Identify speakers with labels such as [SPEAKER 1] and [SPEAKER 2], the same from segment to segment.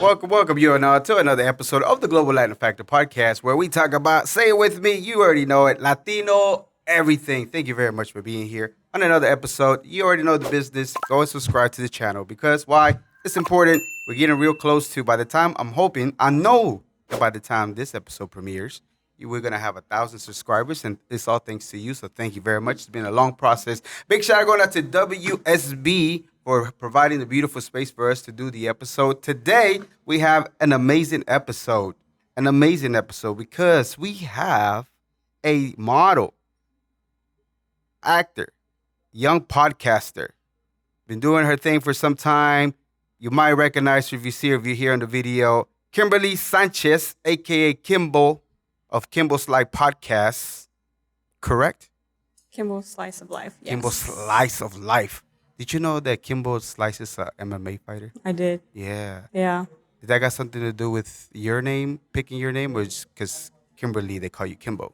[SPEAKER 1] Welcome you and to another episode of the Global Latin Factor podcast where we talk about, say it with me, you already know it, Latino everything. Thank you very much for being here on another episode. You already know the business. Go and subscribe to the channel because why? It's important. We're getting real close to, by the time I know that by the time this episode premieres, we're going to have 1,000 subscribers, and it's all thanks to you. So thank you very much. It's been a long process. Big shout out going out to WSB for providing the beautiful space for us to do the episode. Today, we have an amazing episode because we have a model, actor, young podcaster, been doing her thing for some time. You might recognize her if you hear in the video, Kimberly Sanchez, a.k.a. Kimbo of Kimbo Slice podcast, correct?
[SPEAKER 2] Kimbo Slice of Life, yes.
[SPEAKER 1] Kimbo Slice of Life. Did you know that Kimbo Slice is an MMA fighter?
[SPEAKER 2] I did.
[SPEAKER 1] Yeah.
[SPEAKER 2] Yeah.
[SPEAKER 1] Did that got something to do with your name, picking your name, or just because Kimberly, they call you Kimbo?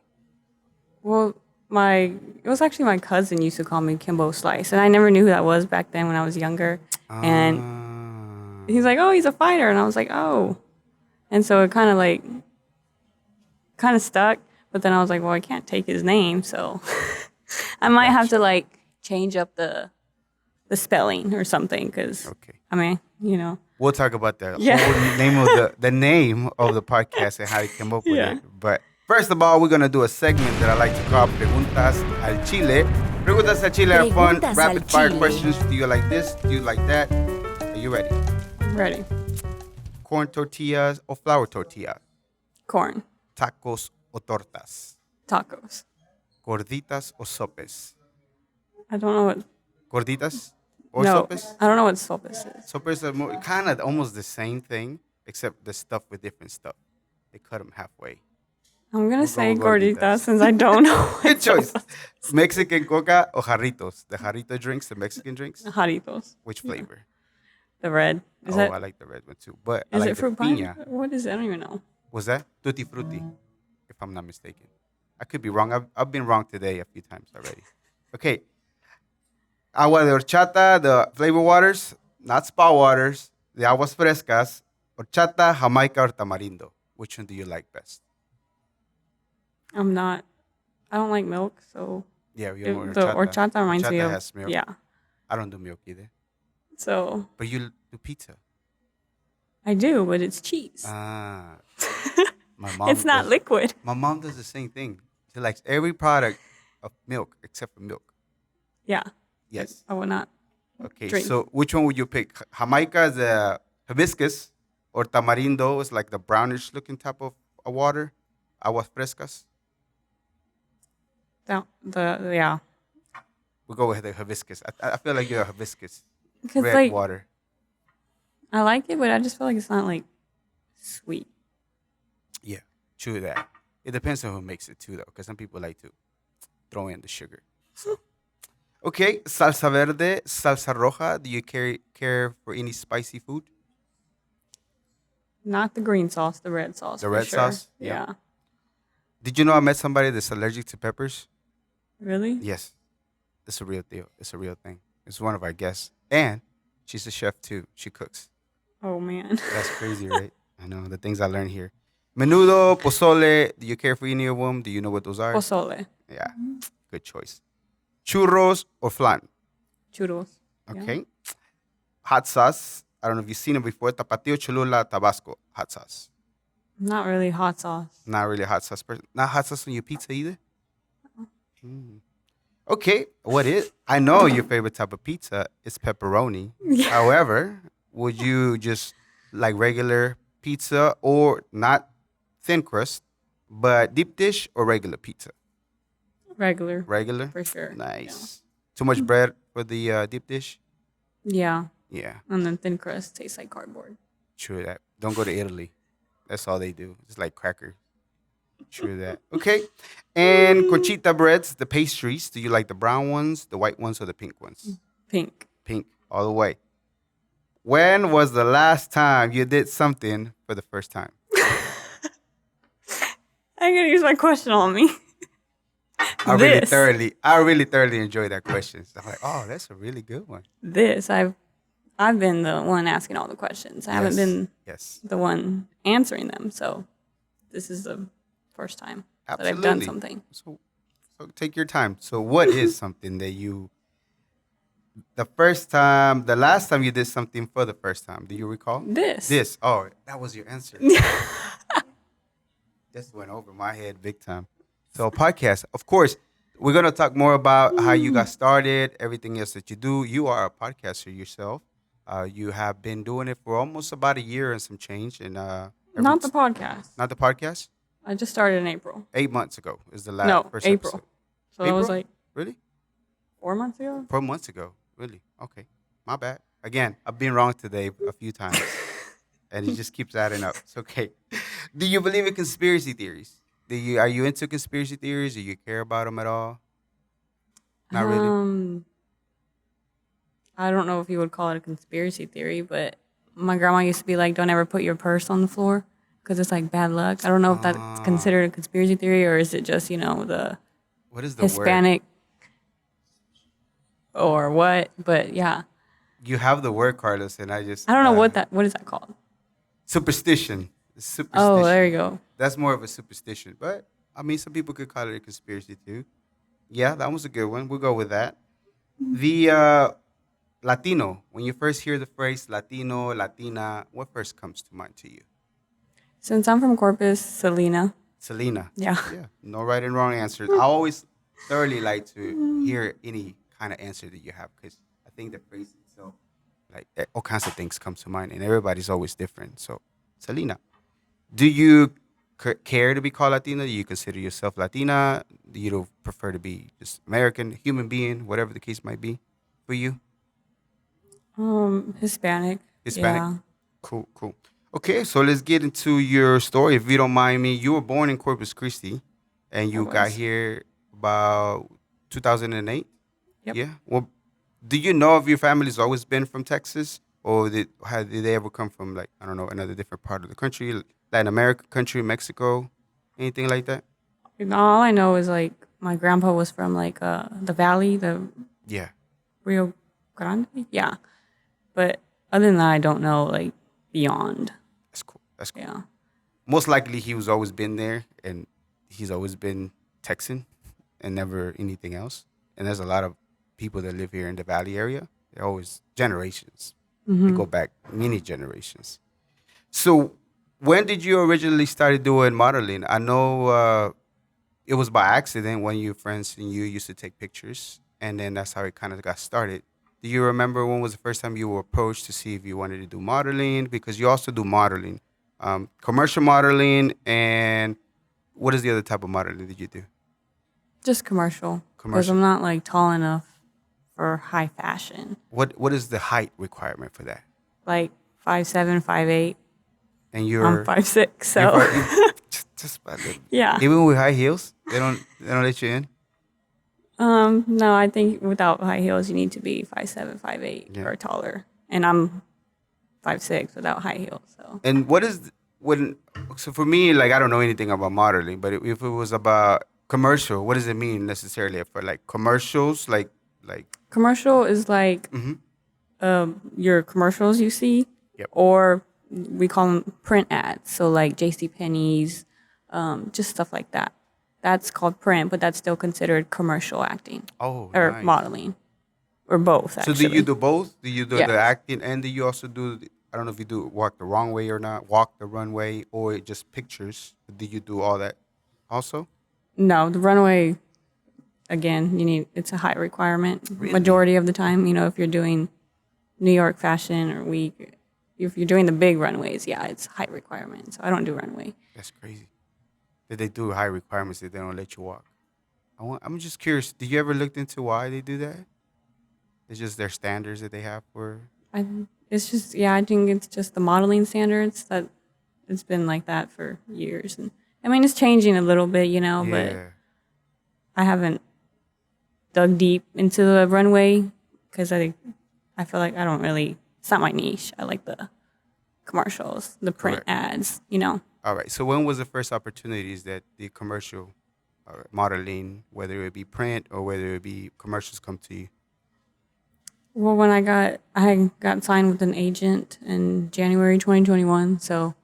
[SPEAKER 2] Well, it was actually my cousin used to call me Kimbo Slice, and I never knew who that was back then when I was younger. And he's like, oh, he's a fighter. And I was like, oh. And so it kind of stuck. But then I was like, well, I can't take his name, so I might have to change up the spelling or something, because I mean,
[SPEAKER 1] we'll talk about the
[SPEAKER 2] Yeah.
[SPEAKER 1] whole name of the name of the podcast and how you came up with it. But first of all, we're gonna do a segment that I like to call Preguntas al Chile. Preguntas al Chile are fun,
[SPEAKER 3] Preguntas
[SPEAKER 1] rapid
[SPEAKER 3] al
[SPEAKER 1] fire
[SPEAKER 3] Chile.
[SPEAKER 1] questions. Do you like this? Do you like that? Are you ready?
[SPEAKER 2] ready.
[SPEAKER 1] Corn tortillas or flour tortilla?
[SPEAKER 2] Corn.
[SPEAKER 1] Tacos o tortas?
[SPEAKER 2] Tacos.
[SPEAKER 1] Gorditas o sopes?
[SPEAKER 2] I don't know what.
[SPEAKER 1] Gorditas or
[SPEAKER 2] No,
[SPEAKER 1] sopes?
[SPEAKER 2] I don't know what sopes is.
[SPEAKER 1] Sopes are kind of almost the same thing, except the stuff with different stuff. They cut them halfway.
[SPEAKER 2] I'm going to say
[SPEAKER 1] go gorditas.
[SPEAKER 2] gorditas since I don't know.
[SPEAKER 1] Good choice. Mexican coca or jarritos? The jarrito drinks, the Mexican drinks?
[SPEAKER 2] Jarritos.
[SPEAKER 1] Which flavor?
[SPEAKER 2] The red. Is
[SPEAKER 1] I like the red one too. But I
[SPEAKER 2] is
[SPEAKER 1] like
[SPEAKER 2] it
[SPEAKER 1] the
[SPEAKER 2] fruit
[SPEAKER 1] piña.
[SPEAKER 2] pie? What is it? I don't even know.
[SPEAKER 1] Was that tutti frutti? If I'm not mistaken. I could be wrong. I've been wrong today a few times already. Okay. Agua de horchata, the flavor waters, not spa waters, the aguas frescas, horchata, jamaica, or tamarindo. Which one do you like best?
[SPEAKER 2] I don't like milk, so
[SPEAKER 1] Yeah, you're more
[SPEAKER 2] the horchata reminds me
[SPEAKER 1] Horchata
[SPEAKER 2] of.
[SPEAKER 1] has milk.
[SPEAKER 2] Yeah.
[SPEAKER 1] I don't do milk either.
[SPEAKER 2] So
[SPEAKER 1] But you do pizza.
[SPEAKER 2] I do, but it's cheese.
[SPEAKER 1] Ah. My mom
[SPEAKER 2] It's not
[SPEAKER 1] does-
[SPEAKER 2] liquid.
[SPEAKER 1] My mom does the same thing. She likes every product of milk except for milk.
[SPEAKER 2] Yeah.
[SPEAKER 1] Yes.
[SPEAKER 2] I will not.
[SPEAKER 1] Okay,
[SPEAKER 2] drink.
[SPEAKER 1] so which one would you pick? Jamaica is the hibiscus, or tamarindo is like the brownish looking type of a water. Aguas frescas.
[SPEAKER 2] Yeah.
[SPEAKER 1] We'll go with the hibiscus. I feel like you're a hibiscus.
[SPEAKER 2] Because
[SPEAKER 1] Red water.
[SPEAKER 2] I like it, but I just feel like it's not sweet.
[SPEAKER 1] Yeah, true that. It depends on who makes it too, though, because some people like to throw in the sugar. So. Okay, salsa verde, salsa roja. Do you care for any spicy food?
[SPEAKER 2] Not the green sauce, the red sauce.
[SPEAKER 1] The
[SPEAKER 2] for
[SPEAKER 1] red
[SPEAKER 2] sure.
[SPEAKER 1] sauce?
[SPEAKER 2] Yeah.
[SPEAKER 1] Did you know I met somebody that's allergic to peppers?
[SPEAKER 2] Really?
[SPEAKER 1] Yes. It's a real deal. It's a real thing. It's one of our guests. And she's a chef too. She cooks.
[SPEAKER 2] Oh man.
[SPEAKER 1] That's crazy, right? I know the things I learned here. Menudo, pozole. Do you care for any of them? Do you know what those are?
[SPEAKER 2] Pozole.
[SPEAKER 1] Yeah. Good choice. Churros or flan?
[SPEAKER 2] Churros. Yeah.
[SPEAKER 1] Okay. Hot sauce. I don't know if you've seen it before. Tapatio, Cholula, Tabasco. Hot sauce.
[SPEAKER 2] Not really hot sauce.
[SPEAKER 1] Not really a hot sauce person. Not hot sauce on your pizza either? Okay. What is? I know your favorite type of pizza is pepperoni.
[SPEAKER 2] Yeah.
[SPEAKER 1] However, would you just like regular pizza or not thin crust, but deep dish or regular pizza?
[SPEAKER 2] Regular.
[SPEAKER 1] Regular?
[SPEAKER 2] For sure.
[SPEAKER 1] Nice. Too much bread for the deep dish?
[SPEAKER 2] Yeah.
[SPEAKER 1] Yeah,
[SPEAKER 2] And then thin crust tastes like cardboard.
[SPEAKER 1] true that. Don't go to Italy. That's all they do. It's like crackers. True that. Okay. And conchita breads, the pastries. Do you like the brown ones, the white ones, or the pink ones?
[SPEAKER 2] Pink.
[SPEAKER 1] Pink, all the way. When was the last time you did something for the first time?
[SPEAKER 2] I'm gonna use my question on me.
[SPEAKER 1] I really thoroughly enjoy that question. So I'm like, oh, that's a really good one.
[SPEAKER 2] I've I've been the one asking all the questions. I haven't been
[SPEAKER 1] Yes.
[SPEAKER 2] the one answering them. So this is the first time that I've done
[SPEAKER 1] Absolutely.
[SPEAKER 2] something.
[SPEAKER 1] So take your time. So what is something that you the last time you did something for the first time? Do you recall?
[SPEAKER 2] This.
[SPEAKER 1] This. Oh, that was your answer. This went over my head big time. So podcast, of course, we're gonna talk more about how you got started, everything else that you do. You are a podcaster yourself. You have been doing it for almost about a year and some change, and
[SPEAKER 2] Not the podcast.
[SPEAKER 1] not the podcast.
[SPEAKER 2] I just started in April.
[SPEAKER 1] 8 months ago is the last
[SPEAKER 2] No,
[SPEAKER 1] first
[SPEAKER 2] April.
[SPEAKER 1] episode.
[SPEAKER 2] So that was
[SPEAKER 1] April?
[SPEAKER 2] like
[SPEAKER 1] Really?
[SPEAKER 2] 4 months ago.
[SPEAKER 1] 4 months ago. Really? Okay. My bad. Again, I've been wrong today a few times, and it just keeps adding up. It's okay. Do you believe in conspiracy theories? Are you into conspiracy theories? Do you care about them at all? Not really.
[SPEAKER 2] I don't know if you would call it a conspiracy theory, but my grandma used to be like, "Don't ever put your purse on the floor because it's like bad luck." I don't know if that's considered a conspiracy theory or is it just the
[SPEAKER 1] What is the word?
[SPEAKER 2] Hispanic or what? But yeah,
[SPEAKER 1] You have the word, Carlos, and I just
[SPEAKER 2] I don't know what is that called?
[SPEAKER 1] superstition. Superstition.
[SPEAKER 2] Oh, there you go.
[SPEAKER 1] That's more of a superstition, but I mean, some people could call it a conspiracy too. Yeah, that was a good one. We'll go with that. The Latino. When you first hear the phrase Latino, Latina, what first comes to mind to you?
[SPEAKER 2] Since I'm from Corpus, Selena.
[SPEAKER 1] Selena.
[SPEAKER 2] Yeah.
[SPEAKER 1] Yeah. No right and wrong answers. I always thoroughly like to hear any kind of answer that you have because I think the phrase itself, like all kinds of things come to mind, and everybody's always different. So, Selena, do you care to be called Latina? Do you consider yourself Latina? Do you prefer to be just American, human being, whatever the case might be for you?
[SPEAKER 2] Hispanic.
[SPEAKER 1] Hispanic?
[SPEAKER 2] Yeah.
[SPEAKER 1] Cool, cool. Okay, so let's get into your story. If you don't mind me, you were born in Corpus Christi and
[SPEAKER 2] I
[SPEAKER 1] you got
[SPEAKER 2] was.
[SPEAKER 1] here about 2008?
[SPEAKER 2] Yep.
[SPEAKER 1] Yeah. Well, do you know if your family's always been from Texas or did they ever come from like, I don't know, another different part of the country, Latin America country, Mexico, anything like that?
[SPEAKER 2] All I know is like my grandpa was from like the valley, the
[SPEAKER 1] Yeah.
[SPEAKER 2] Rio Grande. Yeah. But other than that, I don't know like beyond.
[SPEAKER 1] That's cool. That's cool.
[SPEAKER 2] Yeah.
[SPEAKER 1] Most likely he was always been there and he's always been Texan and never anything else. And there's a lot of people that live here in the Valley area. They're always generations. They go back many generations. So when did you originally started doing modeling? I know it was by accident when your friends and you used to take pictures, and then that's how it kind of got started. Do you remember when was the first time you were approached to see if you wanted to do modeling? Because you also do modeling, commercial modeling, and what is the other type of modeling that you do?
[SPEAKER 2] Just commercial. Because
[SPEAKER 1] Commercial.
[SPEAKER 2] I'm not like tall enough for high fashion.
[SPEAKER 1] What is the height requirement for that?
[SPEAKER 2] Like 5'7", 5'8".
[SPEAKER 1] And you're
[SPEAKER 2] I'm 5'6", so
[SPEAKER 1] just about little.
[SPEAKER 2] yeah.
[SPEAKER 1] Even with high heels, they don't let you in.
[SPEAKER 2] No, I think without high heels, you need to be 5'7", 5'8",
[SPEAKER 1] Yeah.
[SPEAKER 2] or taller. And I'm 5'6" without high heels. So
[SPEAKER 1] And what is when? So for me, like I don't know anything about modeling, but if it was about commercial, what does it mean necessarily for like commercials, like?
[SPEAKER 2] commercial is like
[SPEAKER 1] Mhm.
[SPEAKER 2] your commercials you see,
[SPEAKER 1] Yep.
[SPEAKER 2] or we call them print ads. So like J.C. Penney's, just stuff like that. That's called print, but that's still considered commercial acting
[SPEAKER 1] Oh,
[SPEAKER 2] or
[SPEAKER 1] nice.
[SPEAKER 2] modeling, or both.
[SPEAKER 1] So
[SPEAKER 2] Actually,
[SPEAKER 1] do you do both? Do you do
[SPEAKER 2] Yeah.
[SPEAKER 1] the acting and do you also do? I don't know if you do walk the wrong way or not, walk the runway, or just pictures. Do you do all that also?
[SPEAKER 2] No, the runway. Again, it's a high requirement.
[SPEAKER 1] Really?
[SPEAKER 2] Majority of the time, if you're doing New York Fashion or Week, if you're doing the big runways, yeah, it's high requirement. So I don't do runway.
[SPEAKER 1] That's crazy. That they do high requirements that they don't let you walk. I'm just curious. Did you ever looked into why they do that? It's just their standards that they have for.
[SPEAKER 2] It's just, yeah, I think it's just the modeling standards that it's been like that for years. And I mean, it's changing a little bit, but
[SPEAKER 1] Yeah.
[SPEAKER 2] I haven't dug deep into the runway because I feel like it's not my niche. I like the commercials, the print
[SPEAKER 1] Correct.
[SPEAKER 2] ads.
[SPEAKER 1] All right. So when was the first opportunities that the commercial modeling, whether it be print or whether it be commercials, come to you?
[SPEAKER 2] Well, when I got signed with an agent in January 2021. So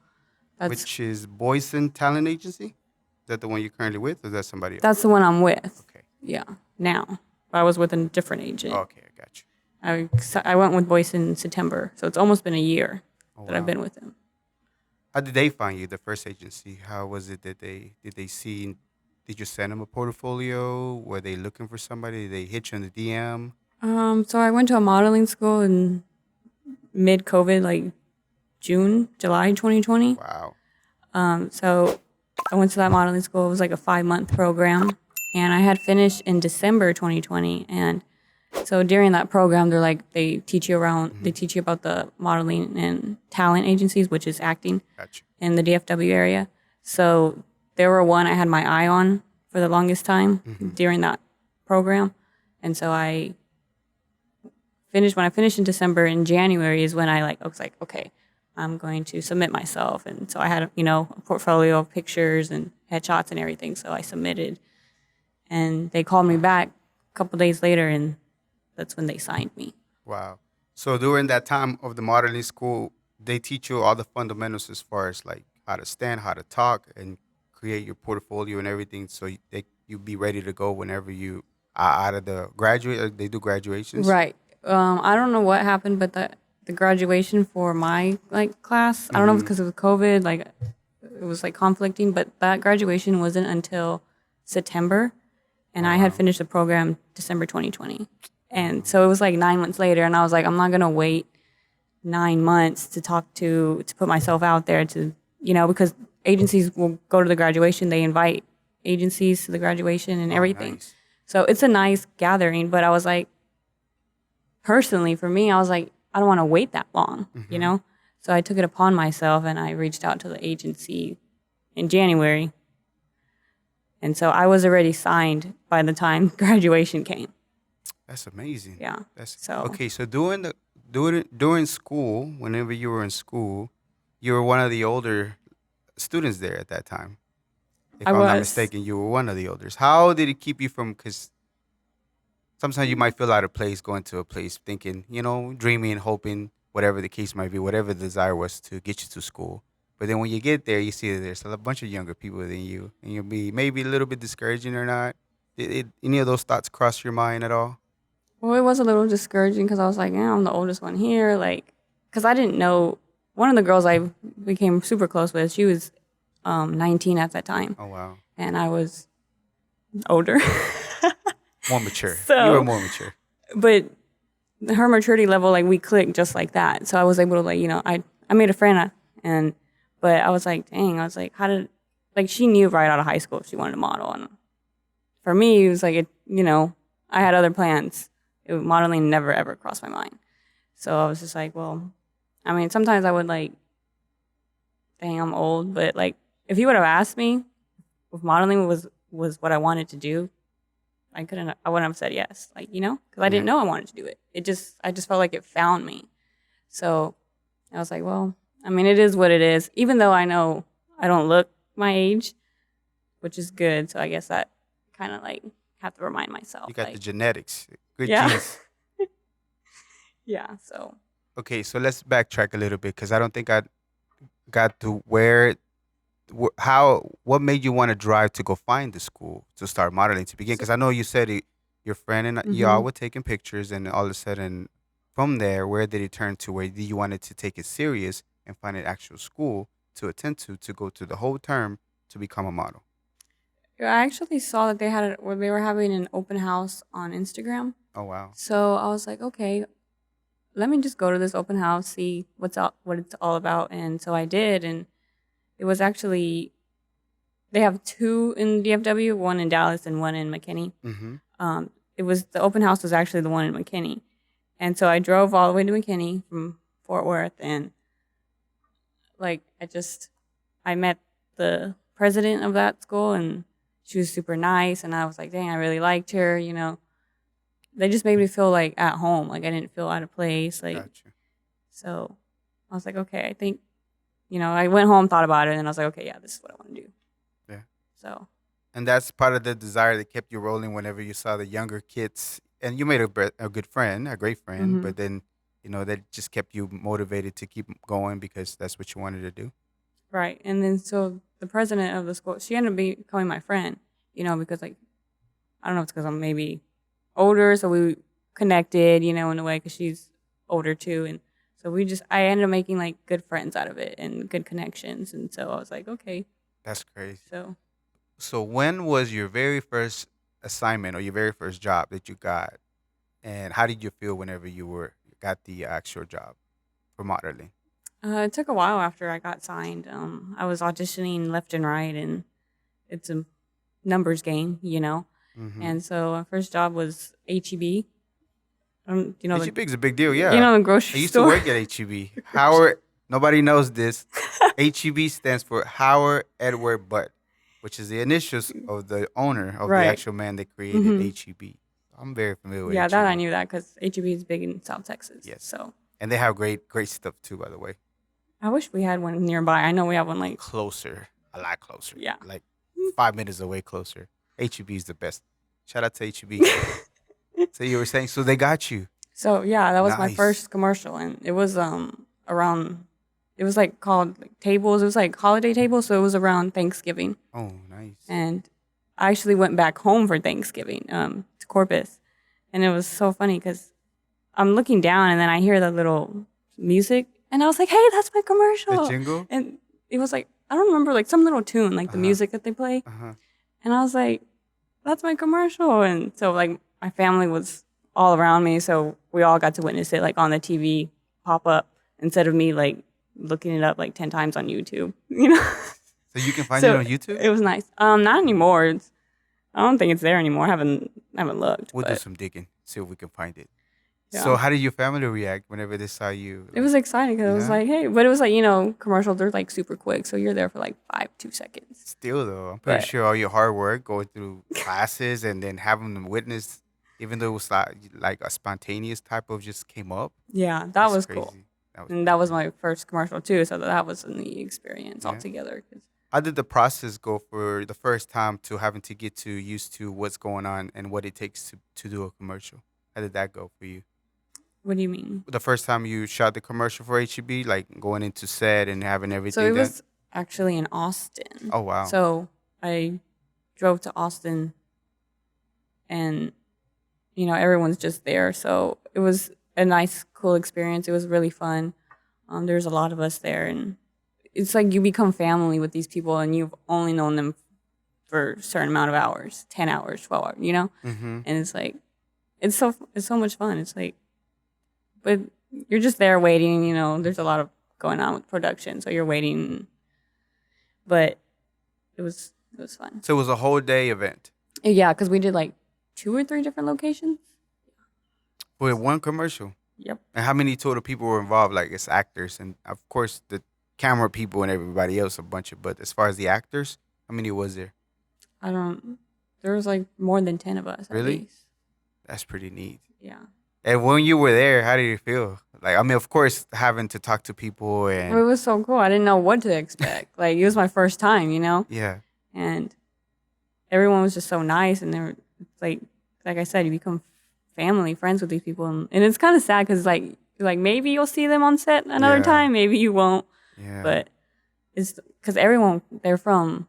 [SPEAKER 2] that's
[SPEAKER 1] Which is Boysen Talent Agency? Is that the one you're currently with, or is that somebody else?
[SPEAKER 2] that's the one I'm with.
[SPEAKER 1] Okay.
[SPEAKER 2] Yeah, now. But I was with a different agent.
[SPEAKER 1] Okay, I got you.
[SPEAKER 2] I went with Boyce in September, so it's almost been a year
[SPEAKER 1] Oh
[SPEAKER 2] that I've
[SPEAKER 1] wow.
[SPEAKER 2] been with him.
[SPEAKER 1] How did they find you? The first agency. How was it that they see? Did you send them a portfolio? Were they looking for somebody? Did they hit you in the DM?
[SPEAKER 2] So I went to a modeling school in mid COVID, like July 2020.
[SPEAKER 1] Wow.
[SPEAKER 2] So I went to that modeling school. It was like a 5 month program, and I had finished in December 2020. And so during that program, they teach you around, they teach you about the modeling and talent agencies, which is acting
[SPEAKER 1] Got you.
[SPEAKER 2] in the DFW area. So there were one I had my eye on for the longest time during that program, and so when I finished in December. In January is when I was like, okay, I'm going to submit myself. And so I had, a portfolio of pictures and headshots and everything. So I submitted, and they called me back a couple days later, and that's when they signed me.
[SPEAKER 1] Wow. So during that time of the modeling school, they teach you all the fundamentals as far as like how to stand, how to talk, and create your portfolio and everything. So you be ready to go whenever you are out of the graduate. They do graduations.
[SPEAKER 2] Right. I don't know what happened, but the graduation for my class, I don't know if it's
[SPEAKER 1] Mm-hmm.
[SPEAKER 2] because of COVID, it was like conflicting, but that graduation wasn't until September, and
[SPEAKER 1] Oh
[SPEAKER 2] I had
[SPEAKER 1] wow.
[SPEAKER 2] finished the program December 2020. And
[SPEAKER 1] Oh,
[SPEAKER 2] so it was like 9 months later, and I was like, I'm not gonna wait 9 months to put myself out there because agencies will go to the graduation, they invite agencies to the graduation and
[SPEAKER 1] oh,
[SPEAKER 2] everything.
[SPEAKER 1] nice.
[SPEAKER 2] So it's a nice gathering, but I was like, personally for me, I was like, I don't want to wait that long, you
[SPEAKER 1] Mm-hmm.
[SPEAKER 2] know? So I took it upon myself and I reached out to the agency in January. And so I was already signed by the time graduation came.
[SPEAKER 1] That's amazing.
[SPEAKER 2] Yeah.
[SPEAKER 1] That's
[SPEAKER 2] So
[SPEAKER 1] okay. So during school, whenever you were in school, you were one of the older students there at that time.
[SPEAKER 2] I
[SPEAKER 1] If I'm not
[SPEAKER 2] was,
[SPEAKER 1] mistaken, you were one of the elders. How did it keep you from? Because sometimes you might feel out of place going to a place, thinking, dreaming, hoping, whatever the case might be, whatever the desire was to get you to school. But then when you get there, you see that there's a bunch of younger people than you, and you'll be maybe a little bit discouraging or not. Did any of those thoughts cross your mind at all?
[SPEAKER 2] well, it was a little discouraging because I was like, yeah, I'm the oldest one here. Because I didn't know one of the girls I became super close with, she was 19 at that time.
[SPEAKER 1] Oh wow,
[SPEAKER 2] And I was older.
[SPEAKER 1] more mature. You were
[SPEAKER 2] So,
[SPEAKER 1] more mature.
[SPEAKER 2] but her maturity level, we clicked just like that. So I was able to I made a friend, but I was like, dang, I was like, how did she knew right out of high school she wanted to model, and for me it was like I had other plans. Modeling never ever crossed my mind. So I was just like, well, I mean, sometimes I would dang, I'm old, but if you would have asked me if modeling was what I wanted to do, I wouldn't have said yes, because I didn't
[SPEAKER 1] Yeah.
[SPEAKER 2] know I wanted to do it. I just felt like it found me. So I was like, well, I mean, it is what it is. Even though I know I don't look my age, which is good. So I guess that kind of have to remind myself,
[SPEAKER 1] You got the genetics, good
[SPEAKER 2] yeah,
[SPEAKER 1] genes.
[SPEAKER 2] yeah. So
[SPEAKER 1] Okay, so let's backtrack a little bit because I don't think I got to where what made you want to drive to go find the school to start modeling to begin?
[SPEAKER 2] so
[SPEAKER 1] Because I know you said your friend and
[SPEAKER 2] hmm
[SPEAKER 1] y'all were taking pictures, and all of a sudden, from there, where did it turn to? Where did you wanted to take it serious and find an actual school to attend to go to the whole term to become a model?
[SPEAKER 2] I actually saw that where they were having an open house on Instagram.
[SPEAKER 1] Oh wow.
[SPEAKER 2] So I was like, okay, let me just go to this open house, see what it's all about. And so I did, and it was actually they have two in DFW, one in Dallas and one in McKinney.
[SPEAKER 1] Mm-hmm.
[SPEAKER 2] The open house was actually the one in McKinney, and so I drove all the way to McKinney from Fort Worth, and like I met the president of that school, and she was super nice, and I was like, dang, I really liked her. They just made me feel like at home, like I didn't feel out of place,
[SPEAKER 1] Gotcha.
[SPEAKER 2] so I was like, okay, I think I went home, thought about it, and I was like, okay, yeah, this is what I want to do.
[SPEAKER 1] Yeah.
[SPEAKER 2] So
[SPEAKER 1] And that's part of the desire that kept you rolling whenever you saw the younger kids and you made a good friend, a great friend,
[SPEAKER 2] Hmm.
[SPEAKER 1] but then that just kept you motivated to keep going because that's what you wanted to do.
[SPEAKER 2] Right. And then so the president of the school, she ended up becoming my friend, because like, I don't know if it's because I'm maybe older. So we connected, in a way because she's older too. And so I ended up making like good friends out of it and good connections. And so I was like, okay.
[SPEAKER 1] That's crazy.
[SPEAKER 2] So
[SPEAKER 1] So when was your very first assignment or your very first job that you got, and how did you feel whenever you got the actual job for modeling?
[SPEAKER 2] it took a while after I got signed. I was auditioning left and right, and it's a numbers game.
[SPEAKER 1] Mm-hmm.
[SPEAKER 2] And so my first job was HEB. The
[SPEAKER 1] HEB is a big deal, yeah.
[SPEAKER 2] the
[SPEAKER 1] I
[SPEAKER 2] grocery
[SPEAKER 1] used to
[SPEAKER 2] store.
[SPEAKER 1] work at HEB. Howard, nobody knows this. HEB stands for Howard Edward Butt, which is the initials of the owner of the
[SPEAKER 2] Right.
[SPEAKER 1] actual man that created
[SPEAKER 2] Hmm.
[SPEAKER 1] HEB. I'm very familiar with
[SPEAKER 2] Yeah, that I
[SPEAKER 1] HEB.
[SPEAKER 2] knew that because HEB is big in South Texas.
[SPEAKER 1] Yes.
[SPEAKER 2] So
[SPEAKER 1] And they have great stuff too, by the way.
[SPEAKER 2] I wish we had one nearby. I know we have one like,
[SPEAKER 1] Closer, a lot closer,
[SPEAKER 2] yeah.
[SPEAKER 1] like 5 minutes away closer. HEB is the best. Shout out to HEB. So you were saying, so they got you.
[SPEAKER 2] So yeah, that was my
[SPEAKER 1] Nice.
[SPEAKER 2] first commercial, and it was around. It was like called like tables. It was like holiday tables, so it was around Thanksgiving,
[SPEAKER 1] Oh, nice.
[SPEAKER 2] and I actually went back home for Thanksgiving to Corpus, and it was so funny because I'm looking down and then I hear the little music, and I was like, "Hey, that's my
[SPEAKER 1] The
[SPEAKER 2] commercial!"
[SPEAKER 1] jingle?
[SPEAKER 2] And it was like I don't remember like some little tune, like the
[SPEAKER 1] Uh-huh.
[SPEAKER 2] music that they play,
[SPEAKER 1] Uh-huh.
[SPEAKER 2] and I was like, "That's my commercial!" And so like my family was all around me, so we all got to witness it like on the TV pop up instead of me like looking it up like 10 times on YouTube.
[SPEAKER 1] So you can find it
[SPEAKER 2] So
[SPEAKER 1] on YouTube?
[SPEAKER 2] it was nice. Not anymore. I don't think it's there anymore. I haven't looked,
[SPEAKER 1] We'll do
[SPEAKER 2] but
[SPEAKER 1] some digging, see if we can find it. So
[SPEAKER 2] yeah.
[SPEAKER 1] how did your family react whenever they saw you?
[SPEAKER 2] It was exciting because it was
[SPEAKER 1] Yeah?
[SPEAKER 2] like, hey, but it was like, commercials, they're like super quick. So you're there for like 2 seconds.
[SPEAKER 1] Still though, I'm pretty
[SPEAKER 2] But
[SPEAKER 1] sure all your hard work going through classes and then having them witness, even though it was like a spontaneous type of just came up.
[SPEAKER 2] yeah, that
[SPEAKER 1] That's
[SPEAKER 2] was cool.
[SPEAKER 1] crazy. That was
[SPEAKER 2] And
[SPEAKER 1] pretty
[SPEAKER 2] that was
[SPEAKER 1] crazy.
[SPEAKER 2] my first commercial too. So that was a neat experience
[SPEAKER 1] Yeah.
[SPEAKER 2] altogether. 'Cause
[SPEAKER 1] How did the process go for the first time to having to get to used to what's going on and what it takes to do a commercial? How did that go for you?
[SPEAKER 2] what do you mean?
[SPEAKER 1] The first time you shot the commercial for HEB, like going into set and having
[SPEAKER 2] So
[SPEAKER 1] everything
[SPEAKER 2] it
[SPEAKER 1] done?
[SPEAKER 2] was actually in Austin.
[SPEAKER 1] Oh wow.
[SPEAKER 2] So I drove to Austin and, everyone's just there. So it was a nice, cool experience. It was really fun. There's a lot of us there, and it's like you become family with these people, and you've only known them for a certain amount of hours, 10 hours, 12 hours.
[SPEAKER 1] Mm-hmm.
[SPEAKER 2] And it's like, it's so much fun. It's like, but you're just there waiting, there's a lot of going on with production. So you're waiting, but it was fun.
[SPEAKER 1] So it was a whole day event
[SPEAKER 2] Yeah, because we did like 2 or 3 different locations.
[SPEAKER 1] for one commercial.
[SPEAKER 2] Yep.
[SPEAKER 1] And how many total people were involved? Like it's actors and of course the camera people and everybody else a bunch of. But as far as the actors, how many was there?
[SPEAKER 2] There was like more than 10 of us
[SPEAKER 1] Really?
[SPEAKER 2] at least.
[SPEAKER 1] That's pretty neat.
[SPEAKER 2] Yeah.
[SPEAKER 1] And when you were there, how did you feel? Like I mean, of course, having to talk to people
[SPEAKER 2] Well, it
[SPEAKER 1] and
[SPEAKER 2] was so cool. I didn't know what to expect. Like it was my first time.
[SPEAKER 1] yeah,
[SPEAKER 2] And everyone was just so nice, and they were like I said, you become family, friends with these people, and it's kind of sad because like maybe you'll see them on set another
[SPEAKER 1] Yeah.
[SPEAKER 2] time, maybe you won't,
[SPEAKER 1] yeah,
[SPEAKER 2] but it's because they're from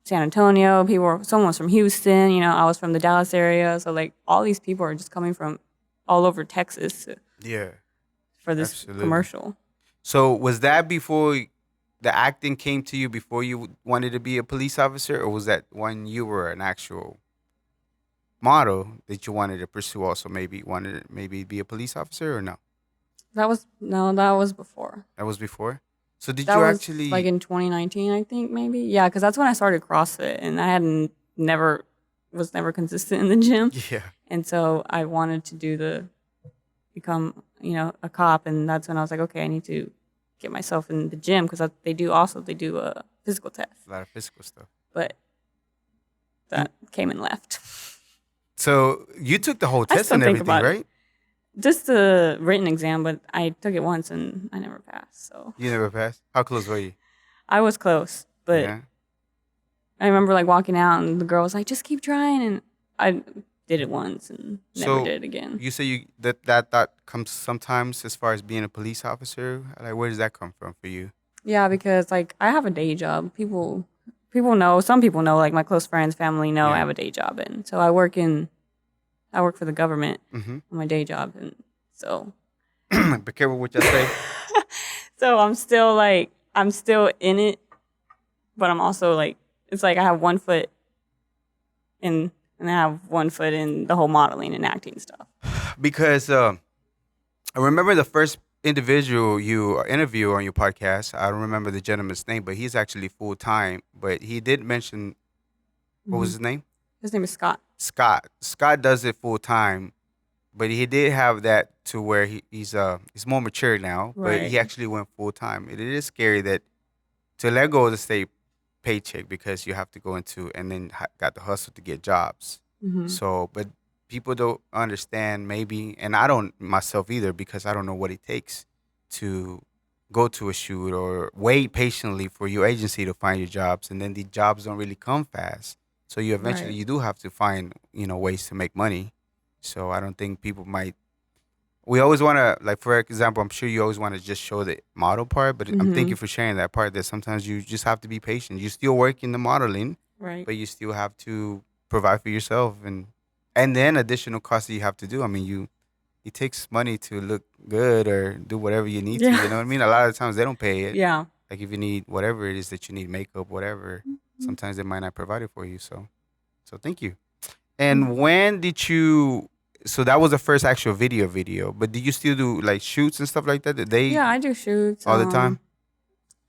[SPEAKER 2] San Antonio. Someone was from Houston. I was from the Dallas area, so like all these people are just coming from all over Texas
[SPEAKER 1] yeah.
[SPEAKER 2] for this
[SPEAKER 1] Absolutely.
[SPEAKER 2] commercial.
[SPEAKER 1] So was that before the acting came to you? Before you wanted to be a police officer, or was that when you were an actual model that you wanted to pursue? Also, maybe wanted to maybe be a police officer, or no?
[SPEAKER 2] That was before.
[SPEAKER 1] That was before. So did
[SPEAKER 2] That
[SPEAKER 1] you
[SPEAKER 2] was
[SPEAKER 1] actually?
[SPEAKER 2] like in 2019, I think maybe. Yeah, because that's when I started CrossFit, and I hadn't never was never consistent in the gym,
[SPEAKER 1] Yeah.
[SPEAKER 2] and so I wanted to become a cop, and that's when I was like, okay, I need to get myself in the gym because they do a physical test,
[SPEAKER 1] A lot of physical stuff.
[SPEAKER 2] but that came and left.
[SPEAKER 1] So you took the whole
[SPEAKER 2] I
[SPEAKER 1] test
[SPEAKER 2] still
[SPEAKER 1] and
[SPEAKER 2] think
[SPEAKER 1] everything,
[SPEAKER 2] about it.
[SPEAKER 1] right?
[SPEAKER 2] Just the written exam, but I took it once and I never passed. So
[SPEAKER 1] You never passed. How close were you?
[SPEAKER 2] I was close, but
[SPEAKER 1] Yeah.
[SPEAKER 2] I remember like walking out and the girl was like, just keep trying. And did it once and never
[SPEAKER 1] So
[SPEAKER 2] did it again.
[SPEAKER 1] you say that comes sometimes as far as being a police officer. Like, where does that come from for you?
[SPEAKER 2] Yeah, because like I have a day job. People know. Some people know. Like my close friends, family know I
[SPEAKER 1] Yeah.
[SPEAKER 2] have a day job, and so I work for the government
[SPEAKER 1] Mm-hmm.
[SPEAKER 2] on my day job, and so
[SPEAKER 1] Be careful what you say.
[SPEAKER 2] so I'm still in it, but I'm also like it's like I have one foot in and I have one foot in the whole modeling and acting stuff.
[SPEAKER 1] Because I remember the first individual you interview on your podcast. I don't remember the gentleman's name, but he's actually full time. But he did mention what was
[SPEAKER 2] Hmm.
[SPEAKER 1] his name?
[SPEAKER 2] His name is Scott.
[SPEAKER 1] Scott. Scott does it full time, but he did have that to where he's more mature now. But
[SPEAKER 2] Right.
[SPEAKER 1] he actually went full time. It is scary that to let go of the state paycheck because you have to go into and then got the hustle to get jobs.
[SPEAKER 2] Hmm.
[SPEAKER 1] So, but people don't understand maybe, and I don't myself either because I don't know what it takes to go to a shoot or wait patiently for your agency to find your jobs, and then the jobs don't really come fast. So you eventually
[SPEAKER 2] Right.
[SPEAKER 1] you do have to find ways to make money. So I don't think people might. We always want to, like, for example, I'm sure you always want to just show the model part, but I'm
[SPEAKER 2] Hmm.
[SPEAKER 1] thank you for sharing that part that sometimes you just have to be patient. You still work in the modeling,
[SPEAKER 2] Right.
[SPEAKER 1] but you still have to provide for yourself and then additional costs that you have to do. I mean, it takes money to look good or do whatever you need to.
[SPEAKER 2] Yeah.
[SPEAKER 1] You know what I mean? A lot of times they don't pay it.
[SPEAKER 2] Yeah.
[SPEAKER 1] Like if you need whatever it is that you need, makeup, whatever, sometimes they might not provide it for you. So thank you. And when did you? So that was the first actual video. But did you still do like shoots and stuff like that? Did they
[SPEAKER 2] Yeah, I do shoots.
[SPEAKER 1] all the time?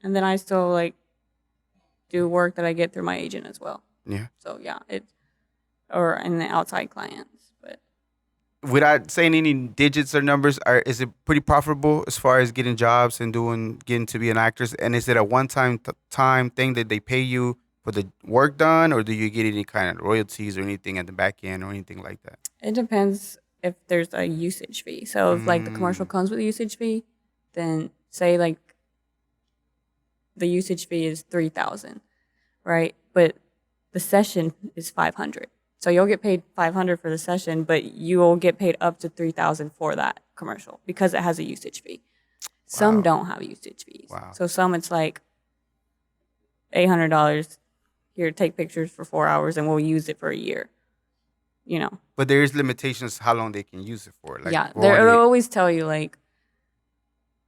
[SPEAKER 2] And then I still like do work that I get through my agent as well.
[SPEAKER 1] Yeah.
[SPEAKER 2] So yeah, or in the outside clients. But
[SPEAKER 1] Without saying any digits or numbers, is it pretty profitable as far as getting jobs and getting to be an actress? And is it a time thing that they pay you for the work done, or do you get any kind of royalties or anything at the back end or anything like that?
[SPEAKER 2] it depends if there's a usage fee. So if like the commercial
[SPEAKER 1] Mm,
[SPEAKER 2] comes with a usage fee, then say like the usage fee is 3,000, right? But the session is 500. So you'll get paid 500 for the session, but you will get paid up to 3,000 for that commercial because it has a usage fee. Some
[SPEAKER 1] wow,
[SPEAKER 2] don't have usage fees.
[SPEAKER 1] wow.
[SPEAKER 2] So some it's like $800. Here, take pictures for 4 hours, and we'll use it for a year. You know.
[SPEAKER 1] But there is limitations how long they can use it for. Like
[SPEAKER 2] Yeah, they'll
[SPEAKER 1] royalty.
[SPEAKER 2] always tell you like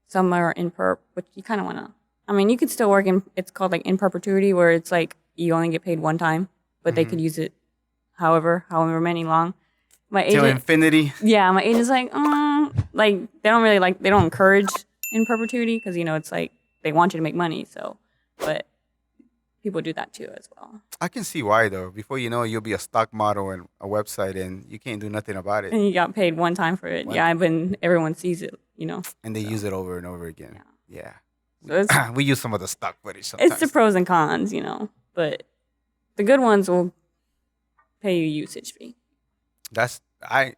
[SPEAKER 2] some are in perp, but you kind of want to. I mean, you could still work in. It's called like in perpetuity, where it's like you only get paid one time, but they could use it however many long. My
[SPEAKER 1] Till
[SPEAKER 2] agent,
[SPEAKER 1] infinity.
[SPEAKER 2] yeah, my agent's like they don't really they don't encourage in perpetuity because it's like they want you to make money. So, but people do that too as well.
[SPEAKER 1] I can see why though. Before you know it, you'll be a stock model and a website, and you can't do nothing about it.
[SPEAKER 2] And you got paid one time for it.
[SPEAKER 1] One
[SPEAKER 2] Yeah, but everyone sees it.
[SPEAKER 1] And they
[SPEAKER 2] So,
[SPEAKER 1] use it over and over again. Yeah.
[SPEAKER 2] so it's
[SPEAKER 1] We use some of the stock footage sometimes.
[SPEAKER 2] it's the pros and cons. But the good ones will pay you usage fee.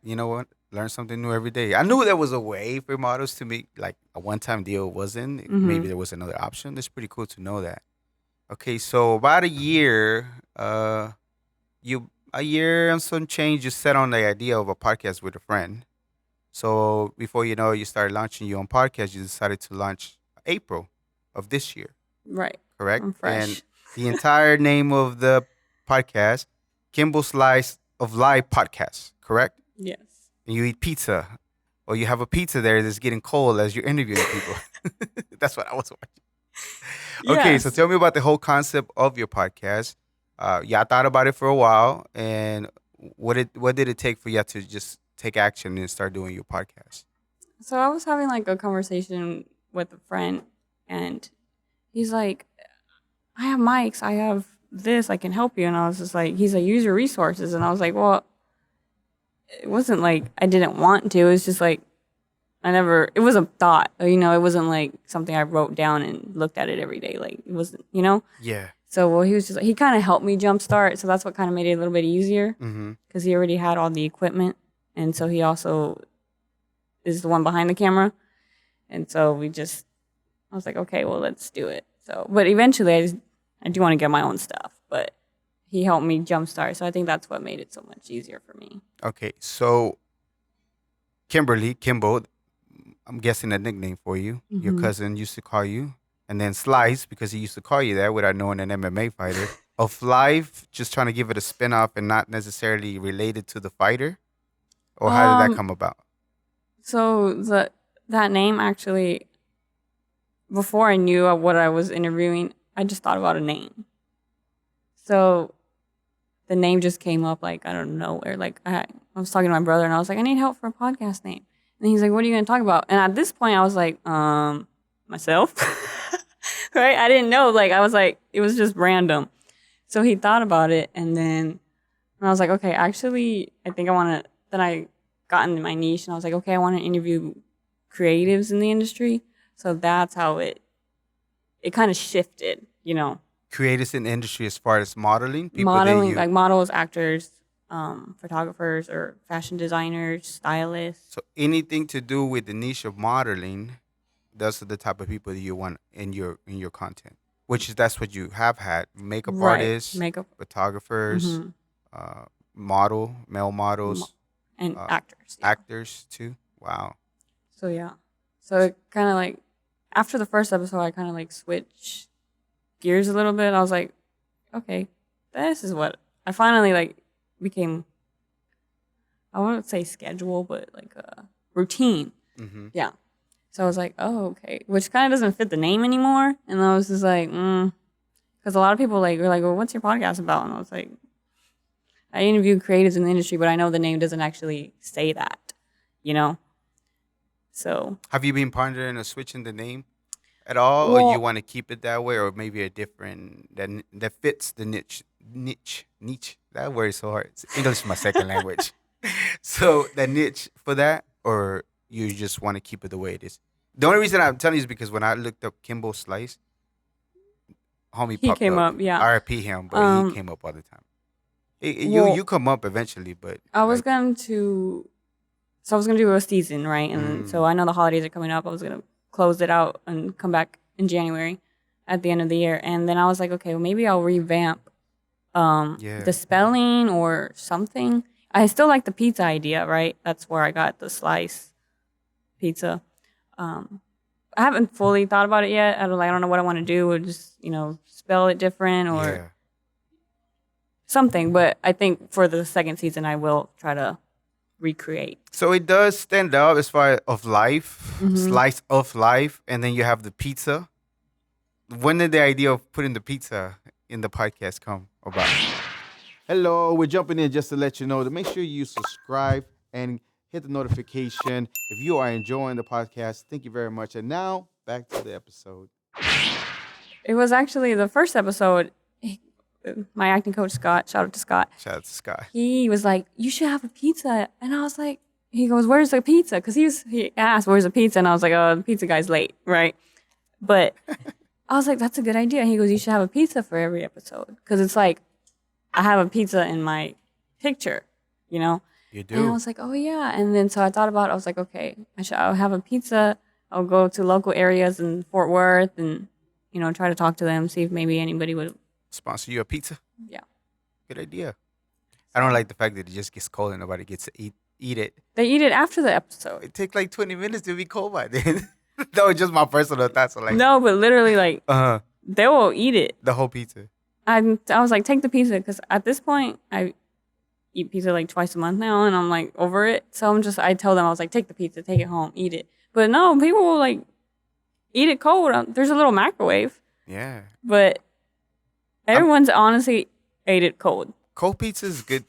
[SPEAKER 1] You know what? Learn something new every day. I knew there was a way for models to make like a one-time deal wasn't.
[SPEAKER 2] Mm-hmm.
[SPEAKER 1] Maybe there was another option. That's pretty cool to know that. Okay, so about a year, a year and some change, you set on the idea of a podcast with a friend. So before you know it, you started launching your own podcast. You decided to launch April of this year,
[SPEAKER 2] Right.
[SPEAKER 1] correct?
[SPEAKER 2] I'm
[SPEAKER 1] And
[SPEAKER 2] fresh.
[SPEAKER 1] the entire name of the podcast, Kimbo Slice of Life Podcast, correct?
[SPEAKER 2] Yes.
[SPEAKER 1] And you eat pizza, or you have a pizza there that's getting cold as you're interviewing people. That's what I was watching. Okay, so
[SPEAKER 2] Yes.
[SPEAKER 1] tell me about the whole concept of your podcast. Y'all thought about it for a while, and what did it take for y'all to just take action and start doing your podcast?
[SPEAKER 2] So I was having like a conversation with a friend, and he's like, I have mics, I have this, I can help you. And I was just like, he's like, use your resources. And I was like, well, it wasn't like I didn't want to. It was just like, it was a thought, it wasn't like something I wrote down and looked at it every day. Like it wasn't.
[SPEAKER 1] Yeah.
[SPEAKER 2] So, well, he was just like, he kind of helped me jumpstart. So that's what kind of made it a little bit easier
[SPEAKER 1] Mm-hmm.
[SPEAKER 2] because he already had all the equipment. And so he also is the one behind the camera. And so I was like, okay, well, let's do it. So, but eventually I do want to get my own stuff. But he helped me jumpstart. So I think that's what made it so much easier for me.
[SPEAKER 1] Okay, so Kimbo, I'm guessing a nickname for you. Your cousin used to call you, and then Slice because he used to call you that without knowing an MMA fighter. Of Life, just trying to give it a spin-off and not necessarily related to the fighter, or how did that
[SPEAKER 2] Um,
[SPEAKER 1] come about?
[SPEAKER 2] so that name actually, before I knew what I was interviewing, I just thought about a name. So the name just came up like I don't know where. Like I was talking to my brother and I was like, I need help for a podcast name. And he's like, what are you going to talk about? And at this point, I was like, myself, right? I didn't know. Like I was like, it was just random. So he thought about it, and then I was like, okay, actually, I think I want to. Then I got into my niche, and I was like, okay, I want to interview creatives in the industry. So that's how it kind of shifted,
[SPEAKER 1] Creators in the industry as far as modeling, people that
[SPEAKER 2] modeling,
[SPEAKER 1] you.
[SPEAKER 2] like models, actors, photographers, or fashion designers, stylists.
[SPEAKER 1] So anything to do with the niche of modeling, those are the type of people that you want in your content. Which is that's what you have had: makeup
[SPEAKER 2] Right,
[SPEAKER 1] artists,
[SPEAKER 2] makeup,
[SPEAKER 1] photographers,
[SPEAKER 2] hmm
[SPEAKER 1] male models,
[SPEAKER 2] and
[SPEAKER 1] uh,
[SPEAKER 2] actors. Yeah.
[SPEAKER 1] actors too. Wow.
[SPEAKER 2] So yeah, so it kind of like after the first episode, I kind of like switched gears a little bit. I was like, okay, this is what I finally like became. I wouldn't say schedule, but like a routine.
[SPEAKER 1] Mm-hmm.
[SPEAKER 2] Yeah. So I was like, oh, okay, which kind of doesn't fit the name anymore. And I was just like, because a lot of people like were like, well, what's your podcast about? And I was like, I interview creatives in the industry, but I know the name doesn't actually say that, you know. So
[SPEAKER 1] Have you been pondering or switching the name at all, or you
[SPEAKER 2] well,
[SPEAKER 1] want to keep it that way, or maybe a different that fits the niche? That word is so hard. English is my second language. So that niche for that, or you just want to keep it the way it is. The only reason I'm telling you is because when I looked up Kimbo Slice, homie
[SPEAKER 2] he
[SPEAKER 1] popped
[SPEAKER 2] came
[SPEAKER 1] up.
[SPEAKER 2] up, yeah.
[SPEAKER 1] RIP him, but he
[SPEAKER 2] Um,
[SPEAKER 1] came up all the time. You
[SPEAKER 2] well,
[SPEAKER 1] you come up eventually, but
[SPEAKER 2] I was
[SPEAKER 1] like,
[SPEAKER 2] going to, so I was going to do a season, right? And so I know the holidays are coming up. I was going to close it out and come back in January at the end of the year. And then I was like, okay, well, maybe I'll revamp
[SPEAKER 1] yeah.
[SPEAKER 2] the spelling or something. I still like the pizza idea, right? That's where I got the slice pizza. Um, I haven't fully thought about it yet. I don't know what I want to do. Or just spell it different or
[SPEAKER 1] Yeah.
[SPEAKER 2] something. But I think for the second season, I will try to recreate.
[SPEAKER 1] So it does stand out as far of life,
[SPEAKER 2] Hmm.
[SPEAKER 1] slice of life, and then you have the pizza. When did the idea of putting the pizza in the podcast come about? Hello, we're jumping in just to let you know to make sure you subscribe and hit the notification if you are enjoying the podcast. Thank you very much. And now back to the episode.
[SPEAKER 2] It was actually the first episode. My acting coach Scott, shout out to Scott.
[SPEAKER 1] Shout out to Sky.
[SPEAKER 2] He was like, "You should have a pizza," and I was like, "He goes, where's the pizza?" Because he asked, "Where's the pizza?" And I was like, "Oh, the pizza guy's late, right?" But I was like, "That's a good idea." He goes, "You should have a pizza for every episode because it's like I have a pizza in my picture, you know."
[SPEAKER 1] You
[SPEAKER 2] And I
[SPEAKER 1] do.
[SPEAKER 2] was like, "Oh yeah." And then so I thought about it. I was like, "Okay, I'll have a pizza. I'll go to local areas in Fort Worth and try to talk to them, see if maybe anybody would."
[SPEAKER 1] Sponsor you a pizza.
[SPEAKER 2] Yeah.
[SPEAKER 1] Good idea. I don't like the fact that it just gets cold and nobody gets to eat it.
[SPEAKER 2] They eat it after the episode.
[SPEAKER 1] It takes like 20 minutes to be cold by then. That was just my personal thoughts. So like,
[SPEAKER 2] No, but literally, like,
[SPEAKER 1] uh,
[SPEAKER 2] they will eat it.
[SPEAKER 1] the whole pizza.
[SPEAKER 2] I was like, take the pizza, because at this point, I eat pizza like twice a month now, and I'm like over it. So I tell them, I was like, take the pizza, take it home, eat it. But no, people will like eat it cold. There's a little microwave,
[SPEAKER 1] Yeah.
[SPEAKER 2] but
[SPEAKER 1] I'm-
[SPEAKER 2] everyone's honestly ate it cold.
[SPEAKER 1] Cold pizza is good.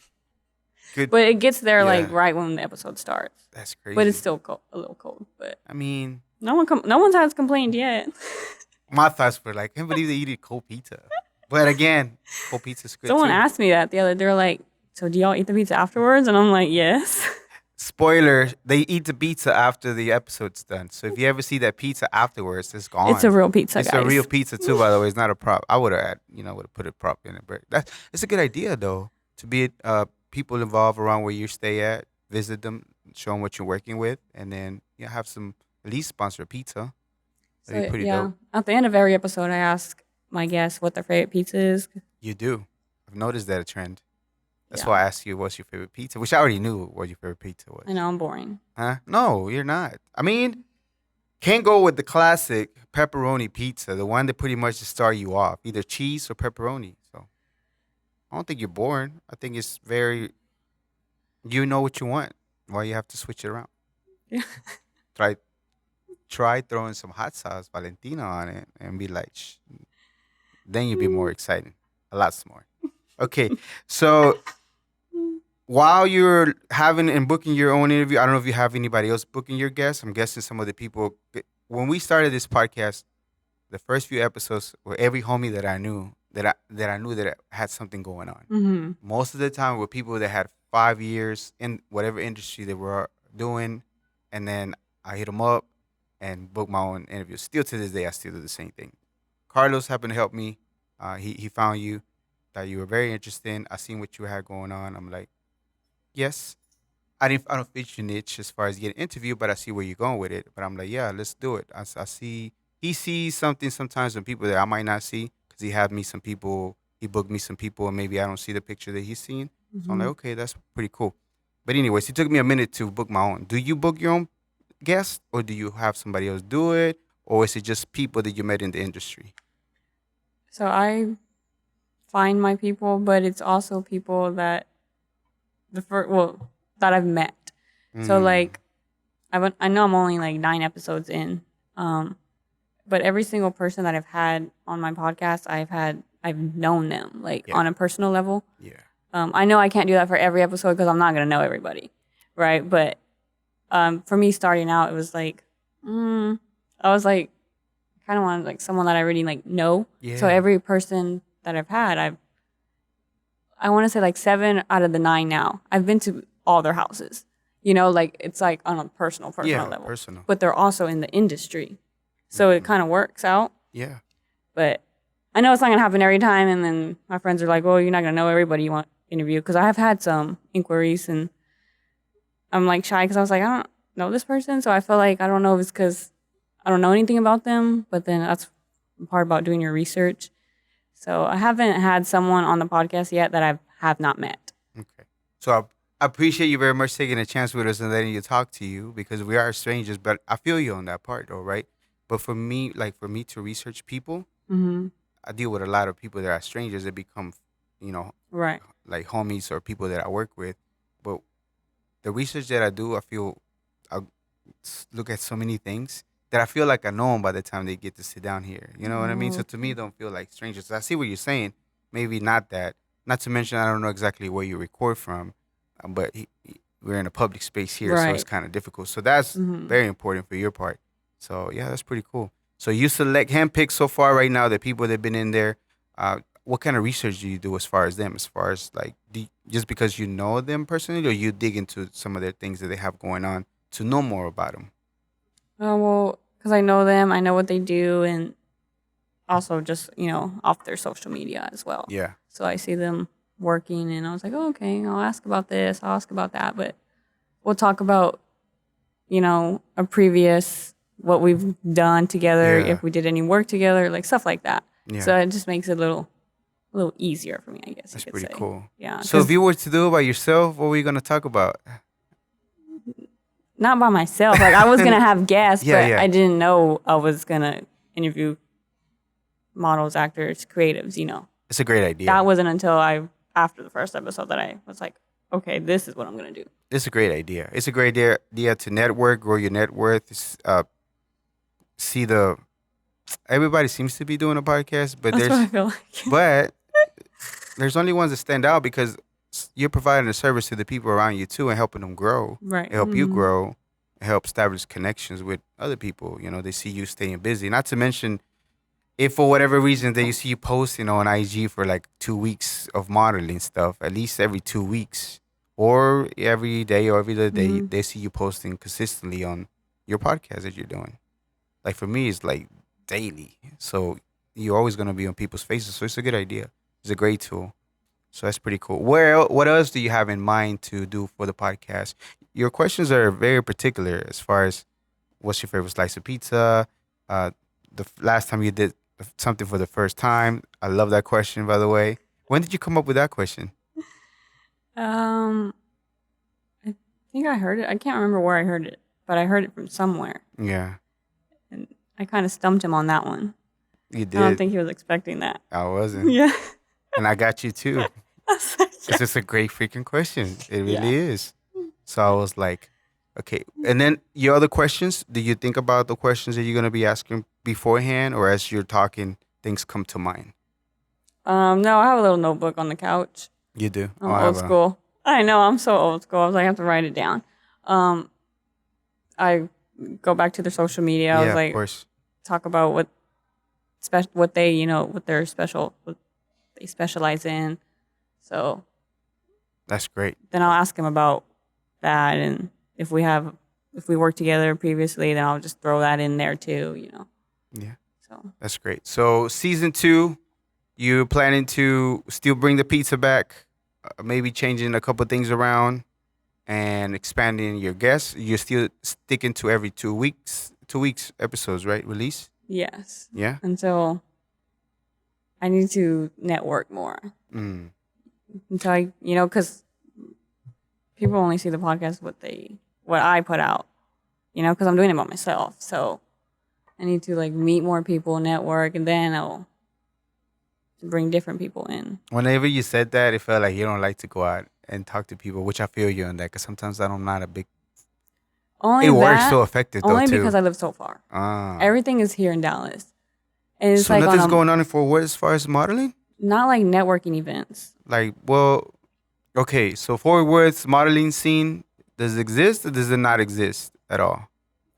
[SPEAKER 1] Good.
[SPEAKER 2] But it gets there like
[SPEAKER 1] Yeah.
[SPEAKER 2] right when the episode starts.
[SPEAKER 1] That's crazy.
[SPEAKER 2] But it's still cold, a little cold. But
[SPEAKER 1] I mean,
[SPEAKER 2] no one has complained yet.
[SPEAKER 1] my thoughts were like, I can't believe they eat cold pizza. But again, cold pizza's good
[SPEAKER 2] Someone
[SPEAKER 1] too.
[SPEAKER 2] asked me that the other. They're like, "So do y'all eat the pizza afterwards?" And I'm like, "Yes."
[SPEAKER 1] Spoiler: they eat the pizza after the episode's done. So if you ever see that pizza afterwards, it's gone.
[SPEAKER 2] It's a real pizza,
[SPEAKER 1] It's
[SPEAKER 2] guys.
[SPEAKER 1] a real pizza too, by the way. It's not a prop. I would have, would have put a prop in it. But it's a good idea though to be people involved around where you stay at, visit them, show them what you're working with, and then have some at least sponsor pizza. That'd be
[SPEAKER 2] So
[SPEAKER 1] pretty
[SPEAKER 2] yeah,
[SPEAKER 1] dope.
[SPEAKER 2] at the end of every episode, I ask my guests what their favorite pizza is.
[SPEAKER 1] You do. I've noticed that a trend. That's
[SPEAKER 2] Yeah.
[SPEAKER 1] why I asked you what's your favorite pizza, which I already knew what your favorite pizza was.
[SPEAKER 2] I know I'm boring.
[SPEAKER 1] Huh? No, you're not. I mean, can't go with the classic pepperoni pizza, the one that pretty much just start you off, either cheese or pepperoni. So I don't think you're boring. I think it's very, you know what you want. Why you have to switch it around?
[SPEAKER 2] Yeah.
[SPEAKER 1] Try try throwing some hot sauce, Valentina, on it, and be like, then you'd be more exciting, a lot more. Okay, so while you're having and booking your own interview, I don't know if you have anybody else booking your guests. I'm guessing some of the people. When we started this podcast, the first few episodes were every homie that I knew that had something going on.
[SPEAKER 2] Mm-hmm.
[SPEAKER 1] Most of the time were people that had 5 years in whatever industry they were doing, and then I hit them up and book my own interview. Still to this day, I still do the same thing. Carlos happened to help me. He found you that you were very interested. I seen what you had going on. I'm like, yes. I don't fit your niche as far as getting an interview, but I see where you're going with it. But I'm like, yeah, let's do it. I see he sees something sometimes in people that I might not see because he had me some people. He booked me some people, and maybe I don't see the picture that he's seen. So I'm like,
[SPEAKER 2] Mm-hmm.
[SPEAKER 1] okay, that's pretty cool. But anyways, it took me a minute to book my own. Do you book your own guests, or do you have somebody else do it, or is it just people that you met in the industry?
[SPEAKER 2] So I find my people, but it's also people that that I've met. So
[SPEAKER 1] Mm,
[SPEAKER 2] like I know I'm only like 9 episodes in, but every single person that I've had on my podcast, I've known them like
[SPEAKER 1] yeah,
[SPEAKER 2] on a personal level.
[SPEAKER 1] yeah,
[SPEAKER 2] I know I can't do that for every episode because I'm not gonna know everybody, right? But for me starting out, it was like I was like kind of wanted like someone that I really like know. So
[SPEAKER 1] yeah.
[SPEAKER 2] every person that I've had, I want to say like 7 out of the 9 now. I've been to all their houses. You know, like it's like on a personal
[SPEAKER 1] Yeah,
[SPEAKER 2] level.
[SPEAKER 1] personal.
[SPEAKER 2] But they're also in the industry. So it
[SPEAKER 1] Hmm.
[SPEAKER 2] kind of works out.
[SPEAKER 1] Yeah,
[SPEAKER 2] But I know it's not going to happen every time. And then my friends are like, well, you're not going to know everybody you want to interview. Because I have had some inquiries and I'm like shy because I was like, I don't know this person. So I feel like I don't know if it's because I don't know anything about them. But then that's the part about doing your research. So I haven't had someone on the podcast yet that I have not met.
[SPEAKER 1] okay. So I appreciate you very much taking a chance with us and letting you talk to you because we are strangers, but I feel you on that part though, right? But for me, like for me to research people,
[SPEAKER 2] Mm-hmm.
[SPEAKER 1] I deal with a lot of people that are strangers that become, you know,
[SPEAKER 2] Right.
[SPEAKER 1] like homies or people that I work with. But the research that I do, I feel I look at so many things that I feel like I know them by the time they get to sit down here. You know what I mean? So
[SPEAKER 2] Oh,
[SPEAKER 1] to me, don't feel like strangers. I see what you're saying. Maybe not that. Not to mention, I don't know exactly where you record from, but we're in a public space here, so it's
[SPEAKER 2] right.
[SPEAKER 1] kind of difficult. So that's
[SPEAKER 2] Mm-hmm.
[SPEAKER 1] very important for your part. So yeah, that's pretty cool. So you select handpick so far right now the people that've been in there. What kind of research do you do as far as them? As far as like, just because you know them personally, or you dig into some of their things that they have going on to know more about them?
[SPEAKER 2] Oh, well, because I know them, I know what they do, and also just, off their social media as well.
[SPEAKER 1] Yeah.
[SPEAKER 2] So I see them working, and I was like, oh, okay, I'll ask about this, I'll ask about that. But we'll talk about, a previous, what we've done together,
[SPEAKER 1] Yeah.
[SPEAKER 2] if we did any work together, like stuff like that.
[SPEAKER 1] Yeah.
[SPEAKER 2] So it just makes it a little easier for me, I guess you
[SPEAKER 1] That's
[SPEAKER 2] could
[SPEAKER 1] pretty
[SPEAKER 2] say.
[SPEAKER 1] cool.
[SPEAKER 2] Yeah,
[SPEAKER 1] So if
[SPEAKER 2] because
[SPEAKER 1] you were to do it by yourself, what were you gonna talk about?
[SPEAKER 2] not by myself. Like I was gonna have guests,
[SPEAKER 1] Yeah,
[SPEAKER 2] but
[SPEAKER 1] yeah.
[SPEAKER 2] I didn't know I was gonna interview models, actors, creatives.
[SPEAKER 1] It's a great
[SPEAKER 2] That
[SPEAKER 1] idea.
[SPEAKER 2] wasn't until after the first episode that I was like, okay, this is what I'm gonna do.
[SPEAKER 1] It's a great idea. It's a great idea to network, grow your net worth. See the everybody seems to be doing a podcast, but
[SPEAKER 2] That's what I feel like.
[SPEAKER 1] but there's only ones that stand out because you're providing a service to the people around you too and helping them grow,
[SPEAKER 2] Right.
[SPEAKER 1] help you
[SPEAKER 2] Mm-hmm.
[SPEAKER 1] grow, help establish connections with other people. You know, they see you staying busy. Not to mention, if for whatever reason they see you posting on IG for like 2 weeks of modeling stuff, at least every 2 weeks or every day or every other day,
[SPEAKER 2] Mm-hmm.
[SPEAKER 1] they see you posting consistently on your podcast that you're doing. Like for me, it's like daily. So you're always going to be on people's faces. So it's a good idea. It's a great tool. So that's pretty cool. What else do you have in mind to do for the podcast? Your questions are very particular as far as what's your favorite slice of pizza? The last time you did something for the first time. I love that question, by the way. When did you come up with that question?
[SPEAKER 2] I think I heard it. I can't remember where I heard it, but I heard it from somewhere.
[SPEAKER 1] Yeah,
[SPEAKER 2] And I kind of stumped him on that one.
[SPEAKER 1] you
[SPEAKER 2] I don't
[SPEAKER 1] did.
[SPEAKER 2] think he was expecting that.
[SPEAKER 1] I wasn't.
[SPEAKER 2] Yeah.
[SPEAKER 1] And I got you too. Because it's a great freaking question. It really is. So I was like, okay. And then your other questions, do you think about the questions that you're going to be asking beforehand, or as you're talking, things come to mind?
[SPEAKER 2] No, I have a little notebook on the couch.
[SPEAKER 1] You do?
[SPEAKER 2] I'm old school. I know, I'm so old school. I was like, I have to write it down. I go back to their social media. I was like,
[SPEAKER 1] of course.
[SPEAKER 2] talk about what they, what they're special, what they specialize in. So
[SPEAKER 1] That's great.
[SPEAKER 2] then I'll ask him about that, and if we worked together previously, then I'll just throw that in there too.
[SPEAKER 1] Yeah.
[SPEAKER 2] So
[SPEAKER 1] That's great. So season 2, you planning to still bring the pizza back, maybe changing a couple things around and expanding your guests. You're still sticking to every 2 weeks episodes, right? Release?
[SPEAKER 2] yes,
[SPEAKER 1] Yeah.
[SPEAKER 2] until I need to network more.
[SPEAKER 1] Mm.
[SPEAKER 2] Until I, because people only see the podcast what I put out, because I'm doing it by myself. So I need to meet more people, network, and then I'll bring different people in.
[SPEAKER 1] Whenever you said that, it felt like you don't like to go out and talk to people, which I feel you on that, because sometimes I'm not a big. It works so effective though,
[SPEAKER 2] only
[SPEAKER 1] too.
[SPEAKER 2] because I live so far. Everything is here in Dallas, and it's
[SPEAKER 1] so nothing's going on in Fort Worth as far as modeling.
[SPEAKER 2] Not like networking events.
[SPEAKER 1] Okay, so Fort Worth's modeling scene, does it exist or does it not exist at all?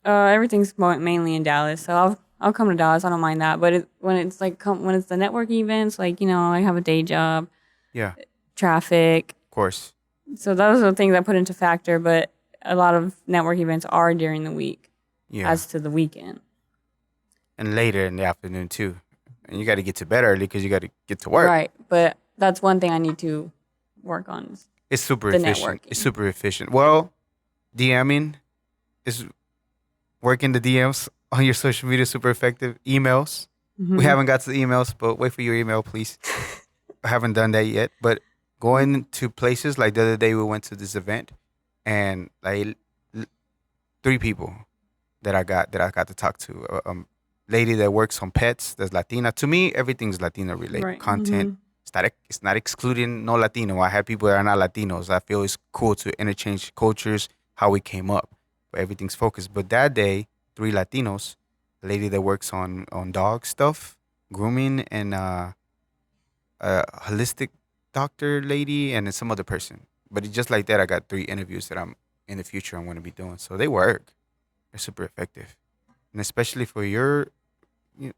[SPEAKER 2] Everything's mainly in Dallas, so I'll come to Dallas. I don't mind that. But when it's the networking events, I have a day job.
[SPEAKER 1] Yeah.
[SPEAKER 2] Traffic.
[SPEAKER 1] Of course.
[SPEAKER 2] So those are the things I put into factor. But a lot of network events are during the week, as to the weekend.
[SPEAKER 1] And later in the afternoon too. And you got to get to bed early because you got to get to work.
[SPEAKER 2] Right, but that's one thing I need to work on.
[SPEAKER 1] It's super efficient. It's super efficient. Well, DMing is working the DMs on your social media super effective. Emails. Mm-hmm. We haven't got to the emails, but wait for your email, please. I haven't done that yet. But going to places, like the other day we went to this event, and 3 people that I got to talk to. Lady that works on pets, that's Latina. To me, everything's Latino related content. Mm-hmm. It's not excluding no Latino. I have people that are not Latinos. I feel it's cool to interchange cultures, how we came up, but everything's focused. But that day, 3 Latinos, a lady that works on dog stuff, grooming, and a holistic doctor lady, and then some other person. But it's just like that, I got 3 interviews that I'm in the future I'm going to be doing. So they work. They're super effective. And especially for your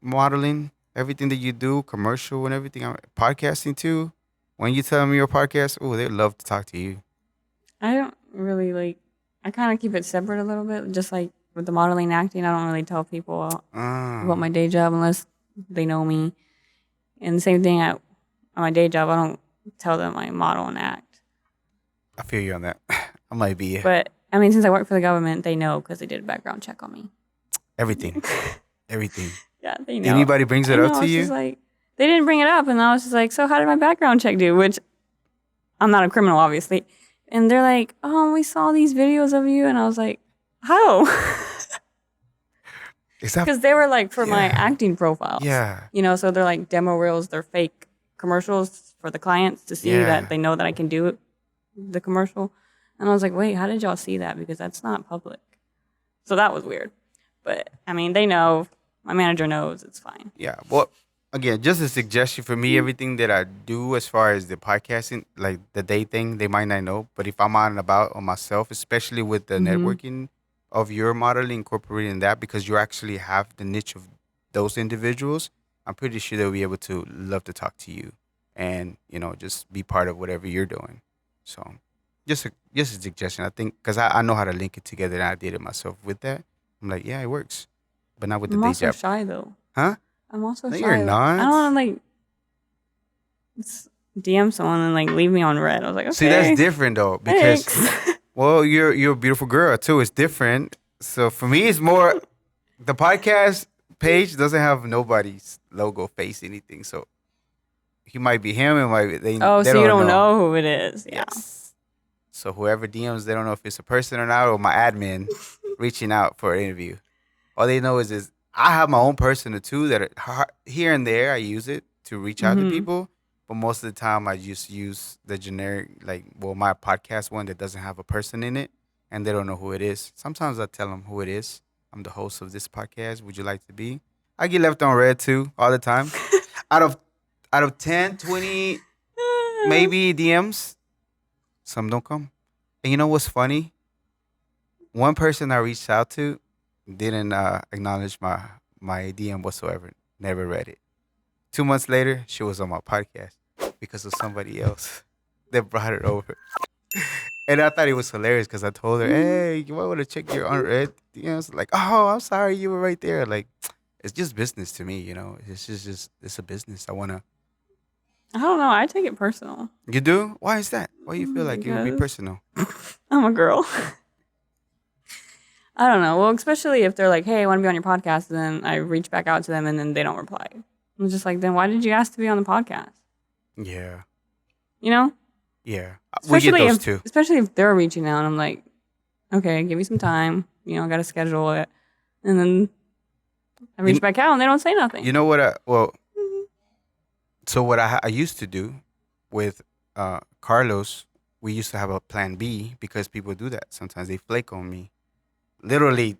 [SPEAKER 1] modeling, everything that you do, commercial and everything, podcasting too. When you tell them your podcast, they'd love to talk to you.
[SPEAKER 2] I don't really I kind of keep it separate a little bit. Just like with the modeling and acting, I don't really tell people about my day job unless they know me. And the same thing on my day job, I don't tell them I model and act.
[SPEAKER 1] I feel you on that. I might be.
[SPEAKER 2] But I mean, since I work for the government, they know because they did a background check on me.
[SPEAKER 1] Everything.
[SPEAKER 2] Yeah, they know.
[SPEAKER 1] Anybody brings it up to you?
[SPEAKER 2] They didn't bring it up, and I was just like, so how did my background check do? Which, I'm not a criminal, obviously. And they're like, we saw these videos of you, and I was like, how? Because they were for my acting profiles.
[SPEAKER 1] Yeah.
[SPEAKER 2] So they're like demo reels, they're fake commercials for the clients to see that they know that I can do it, the commercial. And I was like, wait, how did y'all see that? Because that's not public. So that was weird. But, I mean, they know. My manager knows. It's fine.
[SPEAKER 1] Yeah. Well, again, just a suggestion for me, everything that I do as far as the podcasting, like the day thing, they might not know. But if I'm out and about on myself, especially with the networking of your modeling, incorporating that, because you actually have the niche of those individuals, I'm pretty sure they'll be able to love to talk to you and, just be part of whatever you're doing. So just a suggestion, I think, because I know how to link it together, and I did it myself with that. I'm like, yeah, it works, but not with the day job.
[SPEAKER 2] I'm also shy, though.
[SPEAKER 1] Huh?
[SPEAKER 2] I'm also shy.
[SPEAKER 1] You're not.
[SPEAKER 2] I don't want to, DM someone and, leave me on red. I was like, okay.
[SPEAKER 1] See, that's different, though, because, well, you're a beautiful girl, too. It's different. So, for me, it's more, the podcast page doesn't have nobody's logo, face, anything. So, he might be him, and might be,
[SPEAKER 2] Oh,
[SPEAKER 1] they
[SPEAKER 2] so you
[SPEAKER 1] don't
[SPEAKER 2] don't know who it is. Yeah.
[SPEAKER 1] Yes. So whoever DMs, they don't know if it's a person or not, or my admin reaching out for an interview. All they know is I have my own persona too that here and there I use it to reach out to people, but most of the time I just use the generic, like, well, my podcast one that doesn't have a person in it, and they don't know who it is. Sometimes I tell them who it is. I'm the host of this podcast. Would you like to be? I get left on red too all the time. out of out of 10, 20 maybe DMs, some don't come. And you know what's funny? One person I reached out to didn't acknowledge my DM whatsoever. Never read it. 2 months later, she was on my podcast because of somebody else that brought it over. And I thought it was hilarious because I told her, "Hey, you might want to check your unread DMs." Like, "Oh, I'm sorry, you were right there." Like, it's just business to me, you know. It's just it's a business.
[SPEAKER 2] I don't know. I take it personal.
[SPEAKER 1] You do? Why is that? Why you feel like it would be
[SPEAKER 2] Because
[SPEAKER 1] personal?
[SPEAKER 2] I'm a girl. I don't know. Well, especially if they're like, "Hey, I want to be on your podcast," and then I reach back out to them and then they don't reply. I'm just like, then why did you ask to be on the podcast?
[SPEAKER 1] Yeah.
[SPEAKER 2] You know?
[SPEAKER 1] Yeah. We get those too.
[SPEAKER 2] Especially if they're reaching out and I'm like, okay, give me some time. You know, I got to schedule it. And then I reach back out and they don't say nothing.
[SPEAKER 1] You know what? So what I used to do with Carlos, we used to have a plan B because people do that. Sometimes they flake on me. Literally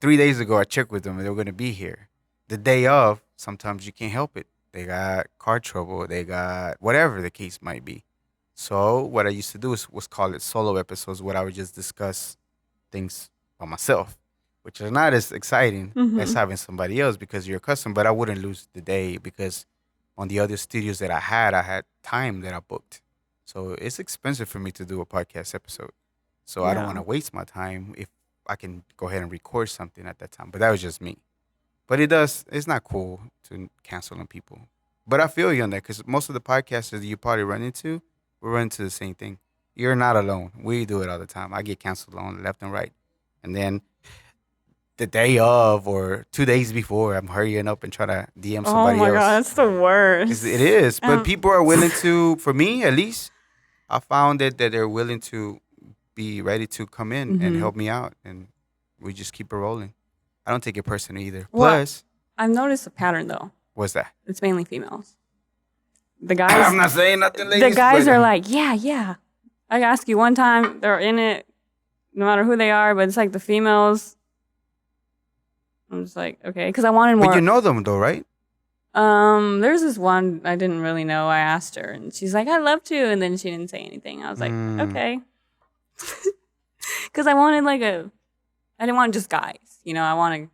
[SPEAKER 1] 3 days ago, I checked with them and they were going to be here. The day of, sometimes you can't help it. They got car trouble. They got whatever the case might be. So what I used to do was call it solo episodes where I would just discuss things by myself, which is not as exciting as having somebody else because you're accustomed. But I wouldn't lose the day because on the other studios that I had time that I booked. So it's expensive for me to do a podcast episode. So I don't want to waste my time if I can go ahead and record something at that time. But that was just me. But it's not cool to cancel on people. But I feel you on that because most of the podcasters you probably run into, we run into the same thing. You're not alone. We do it all the time. I get canceled on left and right. And then the day of or 2 days before, I'm hurrying up and trying to DM somebody else.
[SPEAKER 2] Oh my God, that's the worst.
[SPEAKER 1] It is. But people are willing to, for me at least, I found that they're willing to be ready to come in and help me out. And we just keep it rolling. I don't take it personal either.
[SPEAKER 2] Well,
[SPEAKER 1] Plus,
[SPEAKER 2] I've noticed a pattern though.
[SPEAKER 1] What's that?
[SPEAKER 2] It's mainly females. The guys.
[SPEAKER 1] I'm not saying nothing, ladies.
[SPEAKER 2] The guys are like, yeah. I ask you one time, they're in it, no matter who they are. But it's like the females. I'm just like, okay, because I wanted more.
[SPEAKER 1] But you know them though, right?
[SPEAKER 2] There's this one I didn't really know. I asked her, and she's like, "I'd love to," and then she didn't say anything. I was like, okay, because I wanted I didn't want just guys. You know, I wanted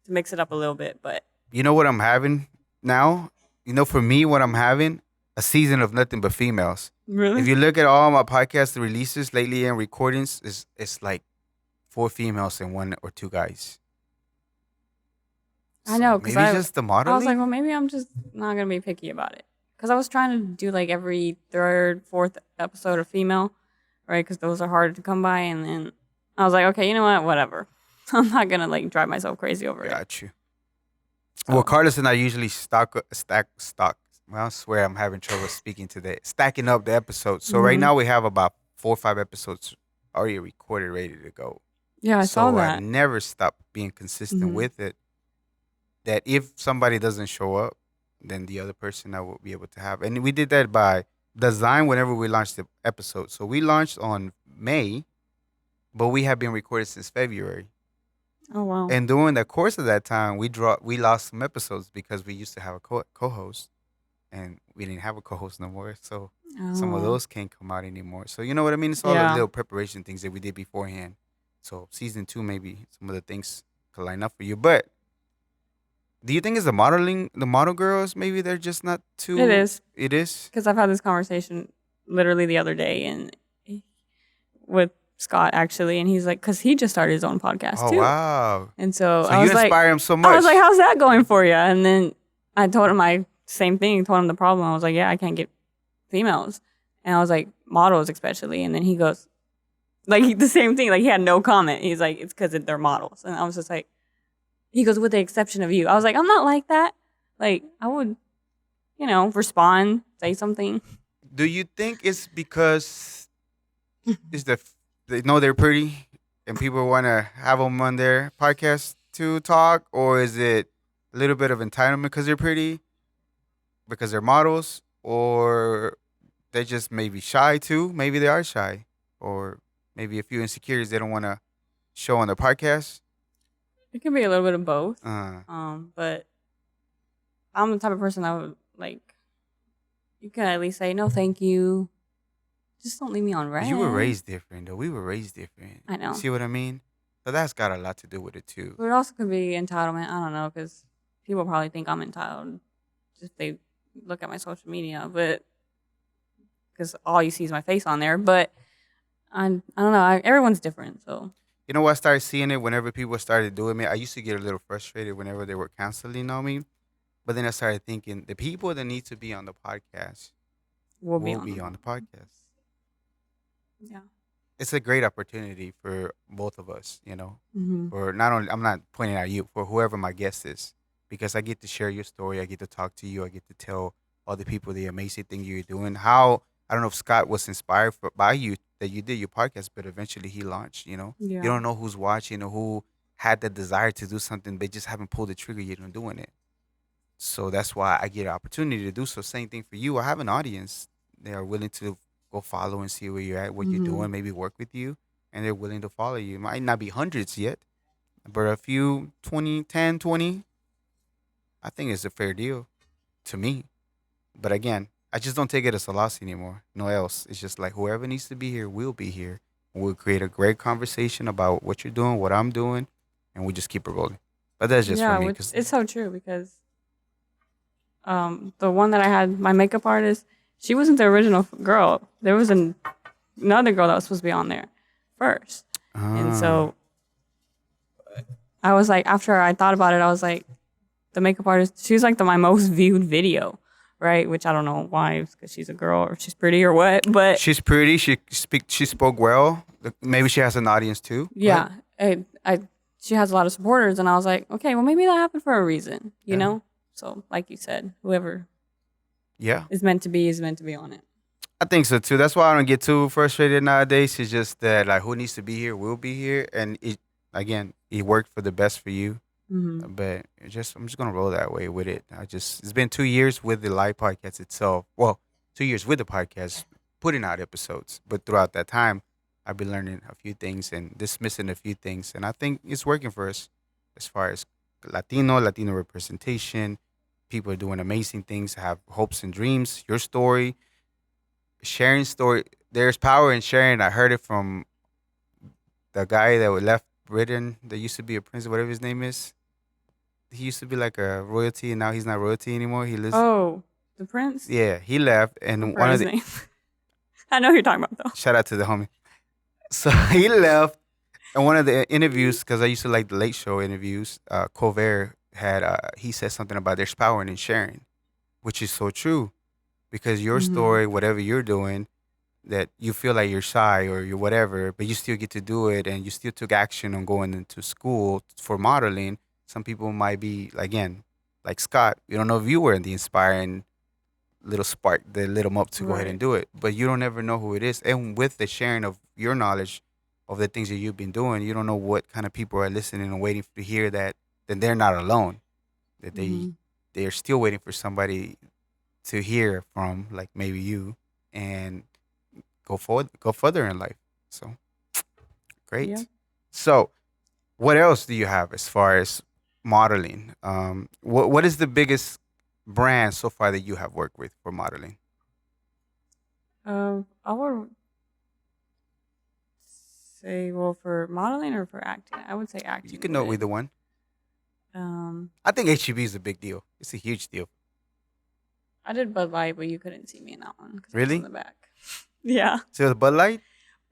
[SPEAKER 2] to mix it up a little bit, but
[SPEAKER 1] you know what I'm having now? You know, for me, what I'm having, a season of nothing but females.
[SPEAKER 2] Really?
[SPEAKER 1] If you look at all my podcast releases lately and recordings, it's like 4 females and 1 or 2 guys.
[SPEAKER 2] I know, because
[SPEAKER 1] maybe just the modeling.
[SPEAKER 2] I was like, well, maybe I'm just not gonna be picky about it, because I was trying to do like every 3rd, 4th episode of female, right? Because those are harder to come by, and then I was like, okay, you know what? Whatever. I'm not gonna drive myself crazy over it.
[SPEAKER 1] Got you. So. Well, Carlos and I usually stack. Well, I swear I'm having trouble speaking today. Stacking up the episodes. So right now we have about 4 or 5 episodes already recorded, ready to go.
[SPEAKER 2] Yeah, I saw that.
[SPEAKER 1] I never stop being consistent with it. That if somebody doesn't show up, then the other person I will be able to have. And we did that by design whenever we launched the episode. So we launched on May, but we have been recorded since February.
[SPEAKER 2] Oh, wow.
[SPEAKER 1] And during the course of that time, we lost some episodes because we used to have a co-host, and we didn't have a co-host no more. So some of those can't come out anymore. So you know what I mean? It's all the little preparation things that we did beforehand. So season 2, maybe some of the things could line up for you. But do you think it's the model girls, maybe they're just not too...
[SPEAKER 2] It is.
[SPEAKER 1] It is?
[SPEAKER 2] Because I've had this conversation literally the other day and with Scott, actually, and he's like, because he just started his own podcast, too.
[SPEAKER 1] Oh, wow.
[SPEAKER 2] And so
[SPEAKER 1] I was inspire him so much.
[SPEAKER 2] I was like, how's that going for you? And then I told him same thing, told him the problem. I was like, yeah, I can't get females. And I was like, models especially. And then he goes, the same thing. He had no comment. He's like, it's because they're models. And I was just like, he goes, with the exception of you. I was like, I'm not like that. I would, respond, say something.
[SPEAKER 1] Do you think it's because is they know they're pretty and people want to have them on their podcast to talk, or is it a little bit of entitlement because they're pretty, because they're models, or they just maybe shy too? Maybe they are shy, or maybe a few insecurities they don't want to show on their podcast.
[SPEAKER 2] It can be a little bit of both.
[SPEAKER 1] Uh,
[SPEAKER 2] But I'm the type of person that would like. You can at least say no, thank you. Just don't leave me on
[SPEAKER 1] you were
[SPEAKER 2] red.
[SPEAKER 1] raised different, though. We were raised different.
[SPEAKER 2] I
[SPEAKER 1] You
[SPEAKER 2] know,
[SPEAKER 1] see what I mean? So that's got a lot to do with it too.
[SPEAKER 2] but it also could be entitlement. I don't know because people probably think I'm entitled if they look at my social media, but because all you see is my face on there. But I don't know. Everyone's different, so
[SPEAKER 1] You know what? I started seeing it whenever people started doing it. I used to get a little frustrated whenever they were canceling on me. But then I started thinking the people that need to be on the podcast
[SPEAKER 2] we'll be
[SPEAKER 1] will
[SPEAKER 2] on
[SPEAKER 1] be
[SPEAKER 2] them.
[SPEAKER 1] on the podcast.
[SPEAKER 2] Yeah.
[SPEAKER 1] It's a great opportunity for both of us, you know.
[SPEAKER 2] Mm-hmm.
[SPEAKER 1] For not only I'm not pointing at you, for whoever my guest is, because I get to share your story, I get to talk to you, I get to tell other people the amazing thing you're doing. How I don't know if Scott was inspired by you that you did your podcast, but eventually he launched. You know, you
[SPEAKER 2] Yeah.
[SPEAKER 1] don't know who's watching or who had the desire to do something, they just haven't pulled the trigger yet on doing it. So that's why I get an opportunity to do so. Same thing for you. I have an audience. They are willing to go follow and see where you're at, what you're
[SPEAKER 2] Mm-hmm.
[SPEAKER 1] doing, maybe work with you, and they're willing to follow you. Might not be hundreds yet, but a few 20, 10, 20. I think it's a fair deal to me. But again, I just don't take it as a loss anymore. No else. It's just like whoever needs to be here will be here. We'll create a great conversation about what you're doing, what I'm doing, and we just keep it rolling. But that's just for
[SPEAKER 2] Yeah,
[SPEAKER 1] me,
[SPEAKER 2] which
[SPEAKER 1] because
[SPEAKER 2] it's so true because the one that I had, my makeup artist, she wasn't the original girl. There was another girl that was supposed to be on there first. And so I was like, after I thought about it, I was like, the makeup artist, she was like my most viewed video, right? Which I don't know why, because she's a girl or she's pretty or what. But
[SPEAKER 1] she's pretty. She spoke well. Maybe she has an audience too.
[SPEAKER 2] yeah, she has a lot of supporters. And I was like, okay, well, maybe that happened for a reason, you
[SPEAKER 1] Yeah.
[SPEAKER 2] know? So, like you said, whoever
[SPEAKER 1] Yeah,
[SPEAKER 2] is meant to be on it.
[SPEAKER 1] I think so too. That's why I don't get too frustrated nowadays. It's just that like who needs to be here will be here, and it again it worked for the best for you.
[SPEAKER 2] Mm-hmm.
[SPEAKER 1] But I'm just gonna roll that way with it. It's been 2 years with the live podcast itself. Well, 2 years with the podcast, putting out episodes. But throughout that time, I've been learning a few things and dismissing a few things, and I think it's working for us as far as Latino representation. People are doing amazing things, have hopes and dreams. Your story, sharing story. There's power in sharing. I heard it from the guy that left Britain that used to be a prince, whatever his name is. He used to be like a royalty, and now he's not royalty anymore. He lives.
[SPEAKER 2] Oh, the prince?
[SPEAKER 1] Yeah, he left,
[SPEAKER 2] I
[SPEAKER 1] and
[SPEAKER 2] forgot
[SPEAKER 1] one of
[SPEAKER 2] his
[SPEAKER 1] the
[SPEAKER 2] name. I know who you're talking about, though.
[SPEAKER 1] shout out to the homie. So he left, and one of the interviews, because I used to like the Late Show interviews. Colbert had he said something about there's power in sharing, which is so true, because your
[SPEAKER 2] Mm-hmm.
[SPEAKER 1] story, whatever you're doing, that you feel like you're shy or you're whatever, but you still get to do it, and you still took action on going into school for modeling. Some people might be again, like Scott. You don't know if you were the inspiring little spark that lit them up to go ahead and
[SPEAKER 2] Right.
[SPEAKER 1] do it, but you don't ever know who it is. And with the sharing of your knowledge of the things that you've been doing, you don't know what kind of people are listening and waiting to hear that. Then they're not alone. That
[SPEAKER 2] Mm-hmm.
[SPEAKER 1] they're still waiting for somebody to hear from, like maybe you, and go forward, go further in life. So
[SPEAKER 2] Yeah.
[SPEAKER 1] great. So what else do you have as far as modeling? What is the biggest brand so far that you have worked with for modeling?
[SPEAKER 2] I would say, well, for modeling or for acting, I would say
[SPEAKER 1] You
[SPEAKER 2] acting
[SPEAKER 1] can know
[SPEAKER 2] would.
[SPEAKER 1] either one.
[SPEAKER 2] Um,
[SPEAKER 1] I think HEB is a big deal. It's a huge deal.
[SPEAKER 2] I did Bud Light, but you couldn't see me in that one because I was in
[SPEAKER 1] Really?
[SPEAKER 2] the back. Yeah,
[SPEAKER 1] So the Bud Light,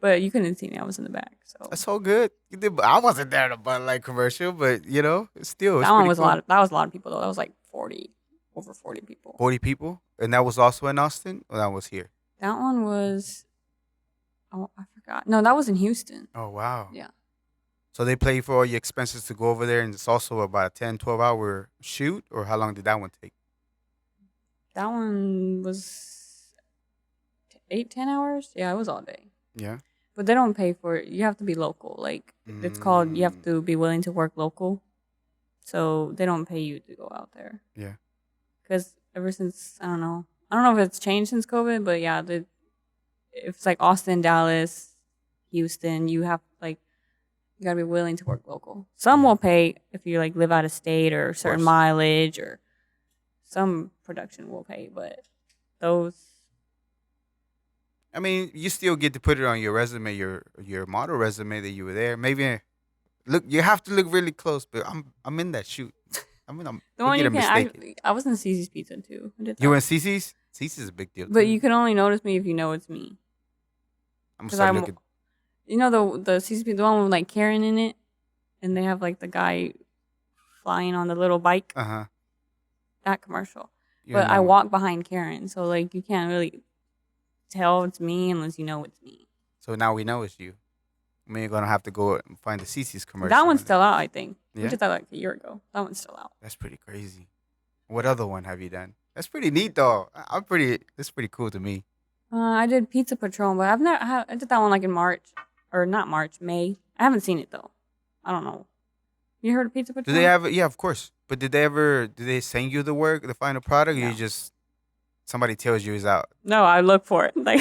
[SPEAKER 2] but you couldn't see me. I was in the back, so
[SPEAKER 1] that's so good. You did. I wasn't there in the Bud Light commercial, but still, it's
[SPEAKER 2] that one
[SPEAKER 1] pretty
[SPEAKER 2] was a
[SPEAKER 1] cool.
[SPEAKER 2] lot. That was a lot of people though. That was like 40, over 40 people.
[SPEAKER 1] 40 people, and that was also in Austin, or that was here.
[SPEAKER 2] That one was. Oh, I forgot. No, that was in Houston.
[SPEAKER 1] Oh wow.
[SPEAKER 2] Yeah.
[SPEAKER 1] So they pay for all your expenses to go over there, and it's also about a 10, 12 hour shoot, or how long did that one take?
[SPEAKER 2] That one was 8, 10 hours. Yeah, it was all day.
[SPEAKER 1] Yeah.
[SPEAKER 2] But they don't pay for it. You have to be local. Like it's called. You have to be willing to work local. So they don't pay you to go out there.
[SPEAKER 1] Yeah.
[SPEAKER 2] Because ever since I don't know if it's changed since COVID, but yeah, if it's like Austin, Dallas, Houston, you gotta be willing to work local. Some will pay if you like live out of state or certain mileage, or some production will pay, but those.
[SPEAKER 1] I mean, you still get to put it on your resume, your model resume that you were there. Maybe look, you have to look really close, but I'm in that shoot. I'm
[SPEAKER 2] The one you
[SPEAKER 1] mistaken.
[SPEAKER 2] can. I was in Cece's Pizza too. I did that.
[SPEAKER 1] You were in CC's? CC's is a big deal.
[SPEAKER 2] But
[SPEAKER 1] too.
[SPEAKER 2] you can only notice me if you know it's me.
[SPEAKER 1] I'm start looking.
[SPEAKER 2] You know the Cece's Pizza, the one with like Karen in it, and they have like the guy flying on the little bike. That commercial. But I walk behind Karen, so like you can't really tell it's me unless you know it's me.
[SPEAKER 1] So now we know it's you. I mean, you're gonna have to go and find the CC's commercial.
[SPEAKER 2] That one's still out, I think.
[SPEAKER 1] Yeah?
[SPEAKER 2] We did that like a year ago. That one's still out.
[SPEAKER 1] That's pretty crazy. What other one have you done? That's pretty neat, though. That's pretty cool to me.
[SPEAKER 2] I did Pizza Patron, but I did that one like in March, or not March, May. I haven't seen it though. I don't know. You heard of Pizza Patron?
[SPEAKER 1] Do they have it? Yeah, of course. But did they send you the work, the final product, or you just somebody tells you it's out?
[SPEAKER 2] No, I look for it. Like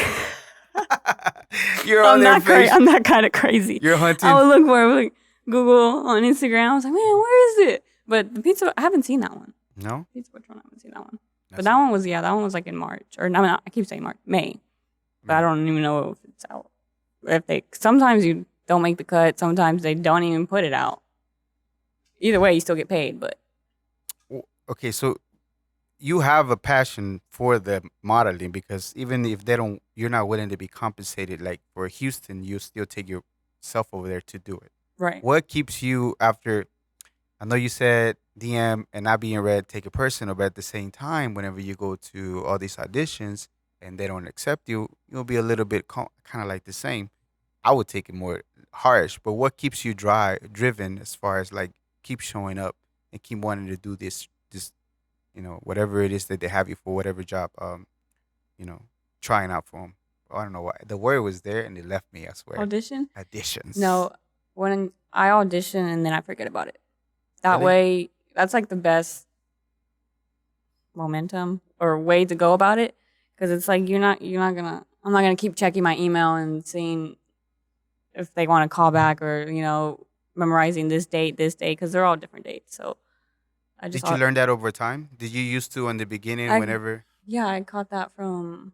[SPEAKER 1] you're on their face.
[SPEAKER 2] I'm that kind of crazy.
[SPEAKER 1] You're hunting.
[SPEAKER 2] I would look for it, like Google on Instagram. I was like, man, where is it? But the pizza, I haven't seen that one.
[SPEAKER 1] No?
[SPEAKER 2] Pizza Patron, I haven't seen that one. But that one was like in March. Or no, I keep saying March, May. But I don't even know if it's out. Sometimes you don't make the cut. Sometimes they don't even put it out. Either way, you still get paid. But
[SPEAKER 1] okay, so you have a passion for the modeling, because even if you're not willing to be compensated. Like for Houston, you still take yourself over there to do it.
[SPEAKER 2] Right.
[SPEAKER 1] What keeps you after? I know you said DM and not being read, take it personal, but at the same time, whenever you go to all these auditions and they don't accept you, you'll be a little bit kind of like the same. I would take it more harsh, but what keeps you driven as far as like keep showing up and keep wanting to do this, whatever it is that they have you for, whatever job, trying out for them. I don't know why the word was there and it left me. I swear. Auditions.
[SPEAKER 2] No, when I audition and then I forget about it. That way, that's like the best momentum or way to go about it, because it's like I'm not gonna keep checking my email and seeing if they want to call back, or memorizing this date, because they're all different dates. So
[SPEAKER 1] did you learn that over time? Did you used to in the beginning whenever?
[SPEAKER 2] Yeah, I caught that from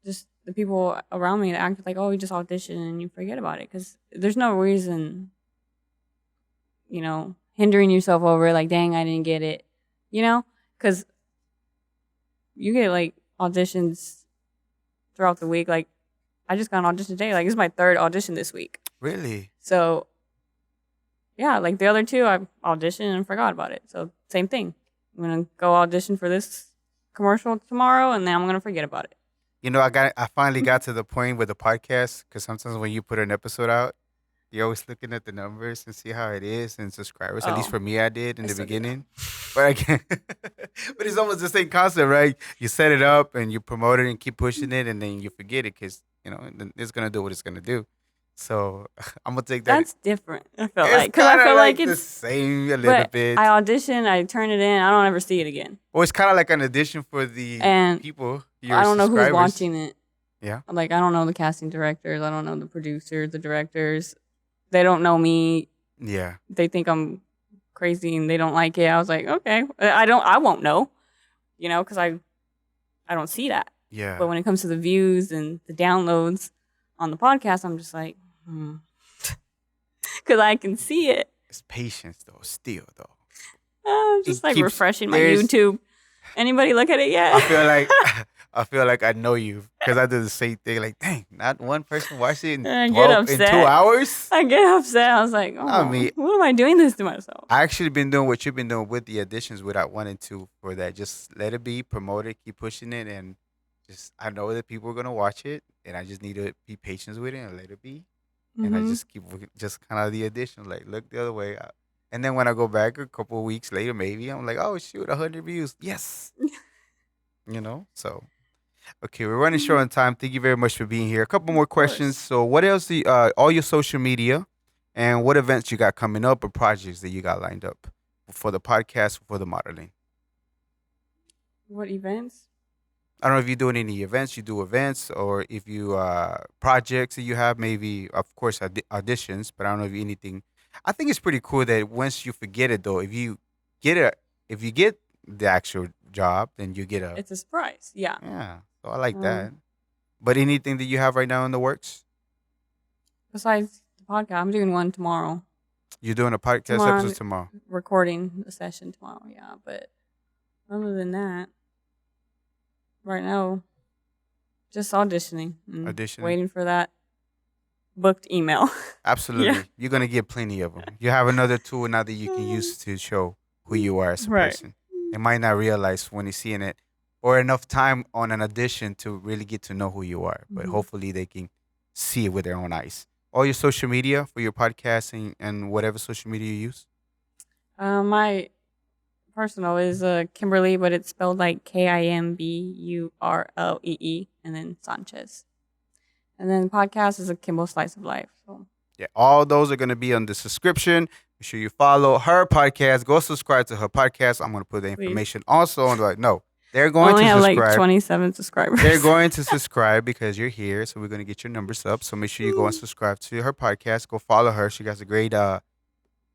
[SPEAKER 2] just the people around me that acted like, oh, you just audition and you forget about it, because there's no reason, hindering yourself over it, like, dang, I didn't get it, because you get like auditions throughout the week. Like I just got an audition today. Like it's my third audition this week.
[SPEAKER 1] Really?
[SPEAKER 2] So yeah, like the other two I auditioned and forgot about it. So same thing. I'm gonna go audition for this commercial tomorrow, and then I'm gonna forget about it.
[SPEAKER 1] I finally got to the point with the podcast, because sometimes when you put an episode out, you're always looking at the numbers and see how it is and subscribers. At least for me, I did in the beginning. But I can't. But it's almost the same concept, right? You set it up and you promote it and keep pushing it, and then you forget it because it's gonna do what it's gonna do. So I'm gonna take that.
[SPEAKER 2] That's different. I feel like, because I feel like it's
[SPEAKER 1] the same a little bit.
[SPEAKER 2] I audition, I turn it in, I don't ever see it again.
[SPEAKER 1] Well, it's kind of like an audition for the people.
[SPEAKER 2] I don't know who's watching it.
[SPEAKER 1] Yeah.
[SPEAKER 2] Like I don't know the casting directors. I don't know the producers, the directors. They don't know me.
[SPEAKER 1] Yeah.
[SPEAKER 2] They think I'm crazy and they don't like it. I was like, okay, I won't know, because I don't see that.
[SPEAKER 1] Yeah.
[SPEAKER 2] But when it comes to the views and the downloads on the podcast, I'm just like, because I can see it.
[SPEAKER 1] It's patience, though. Still, though.
[SPEAKER 2] Just like refreshing my YouTube. Anybody look at it yet?
[SPEAKER 1] I feel like I know you, because I do the same thing. Like, dang, not one person watched it in 2 hours.
[SPEAKER 2] I get upset. I was like, what am I doing this to myself?
[SPEAKER 1] I actually been doing what you've been doing with the auditions without wanting to for that. Just let it be, promote it, keep pushing it, and I know that people are gonna watch it, and I just need to be patient with it and let it be. And I just keep kind of the audition, like look the other way. And then when I go back a couple of weeks later, maybe I'm like, oh shoot, 100 views, yes. So okay, we're running short on time. Thank you very much for being here. A couple more
[SPEAKER 2] Of
[SPEAKER 1] questions.
[SPEAKER 2] course.
[SPEAKER 1] So, what else? All your social media, and what events you got coming up, or projects that you got lined up for the podcast, for the modeling.
[SPEAKER 2] What events?
[SPEAKER 1] I don't know if you're doing any events. You do events, or if you projects that you have. Maybe, of course, auditions. But I don't know if anything. I think it's pretty cool that once you forget it, though, get a, if you get the actual job, then you get a
[SPEAKER 2] It's a surprise. Yeah.
[SPEAKER 1] yeah. So I like
[SPEAKER 2] Um,
[SPEAKER 1] that. But anything that you have right now in the works?
[SPEAKER 2] Besides the podcast, I'm doing one tomorrow.
[SPEAKER 1] You're doing a podcast
[SPEAKER 2] Tomorrow,
[SPEAKER 1] episode
[SPEAKER 2] I'm
[SPEAKER 1] tomorrow.
[SPEAKER 2] recording a session tomorrow. Yeah, but other than that, right now, just auditioning and
[SPEAKER 1] Auditioning.
[SPEAKER 2] waiting for that booked email. Yeah.
[SPEAKER 1] Absolutely. You're gonna get plenty of them. You have another tool now that you can use to show who you are as a
[SPEAKER 2] Right.
[SPEAKER 1] person. They might not realize when they're seeing it or enough time on an audition to really get to know who you are. But
[SPEAKER 2] Mhm.
[SPEAKER 1] hopefully they can see it with their own eyes. All your social media for your podcasting and whatever social media you use.
[SPEAKER 2] My personal is Kimberly, but it's spelled like Kimburlee, and then Sanchez. And then podcast is a Kimbo Slice of Life. So
[SPEAKER 1] Yeah, all those are going to be on the subscription. Make sure you follow her podcast. Go subscribe to her podcast. I'm going to put the
[SPEAKER 2] please.
[SPEAKER 1] information also on the no. They're
[SPEAKER 2] I
[SPEAKER 1] going
[SPEAKER 2] only
[SPEAKER 1] to
[SPEAKER 2] have like
[SPEAKER 1] subscribe.
[SPEAKER 2] 27 subscribers.
[SPEAKER 1] They're going to subscribe because you're here. So we're going to get your numbers up. So make sure you go and subscribe to her podcast. Go follow her. She got a great,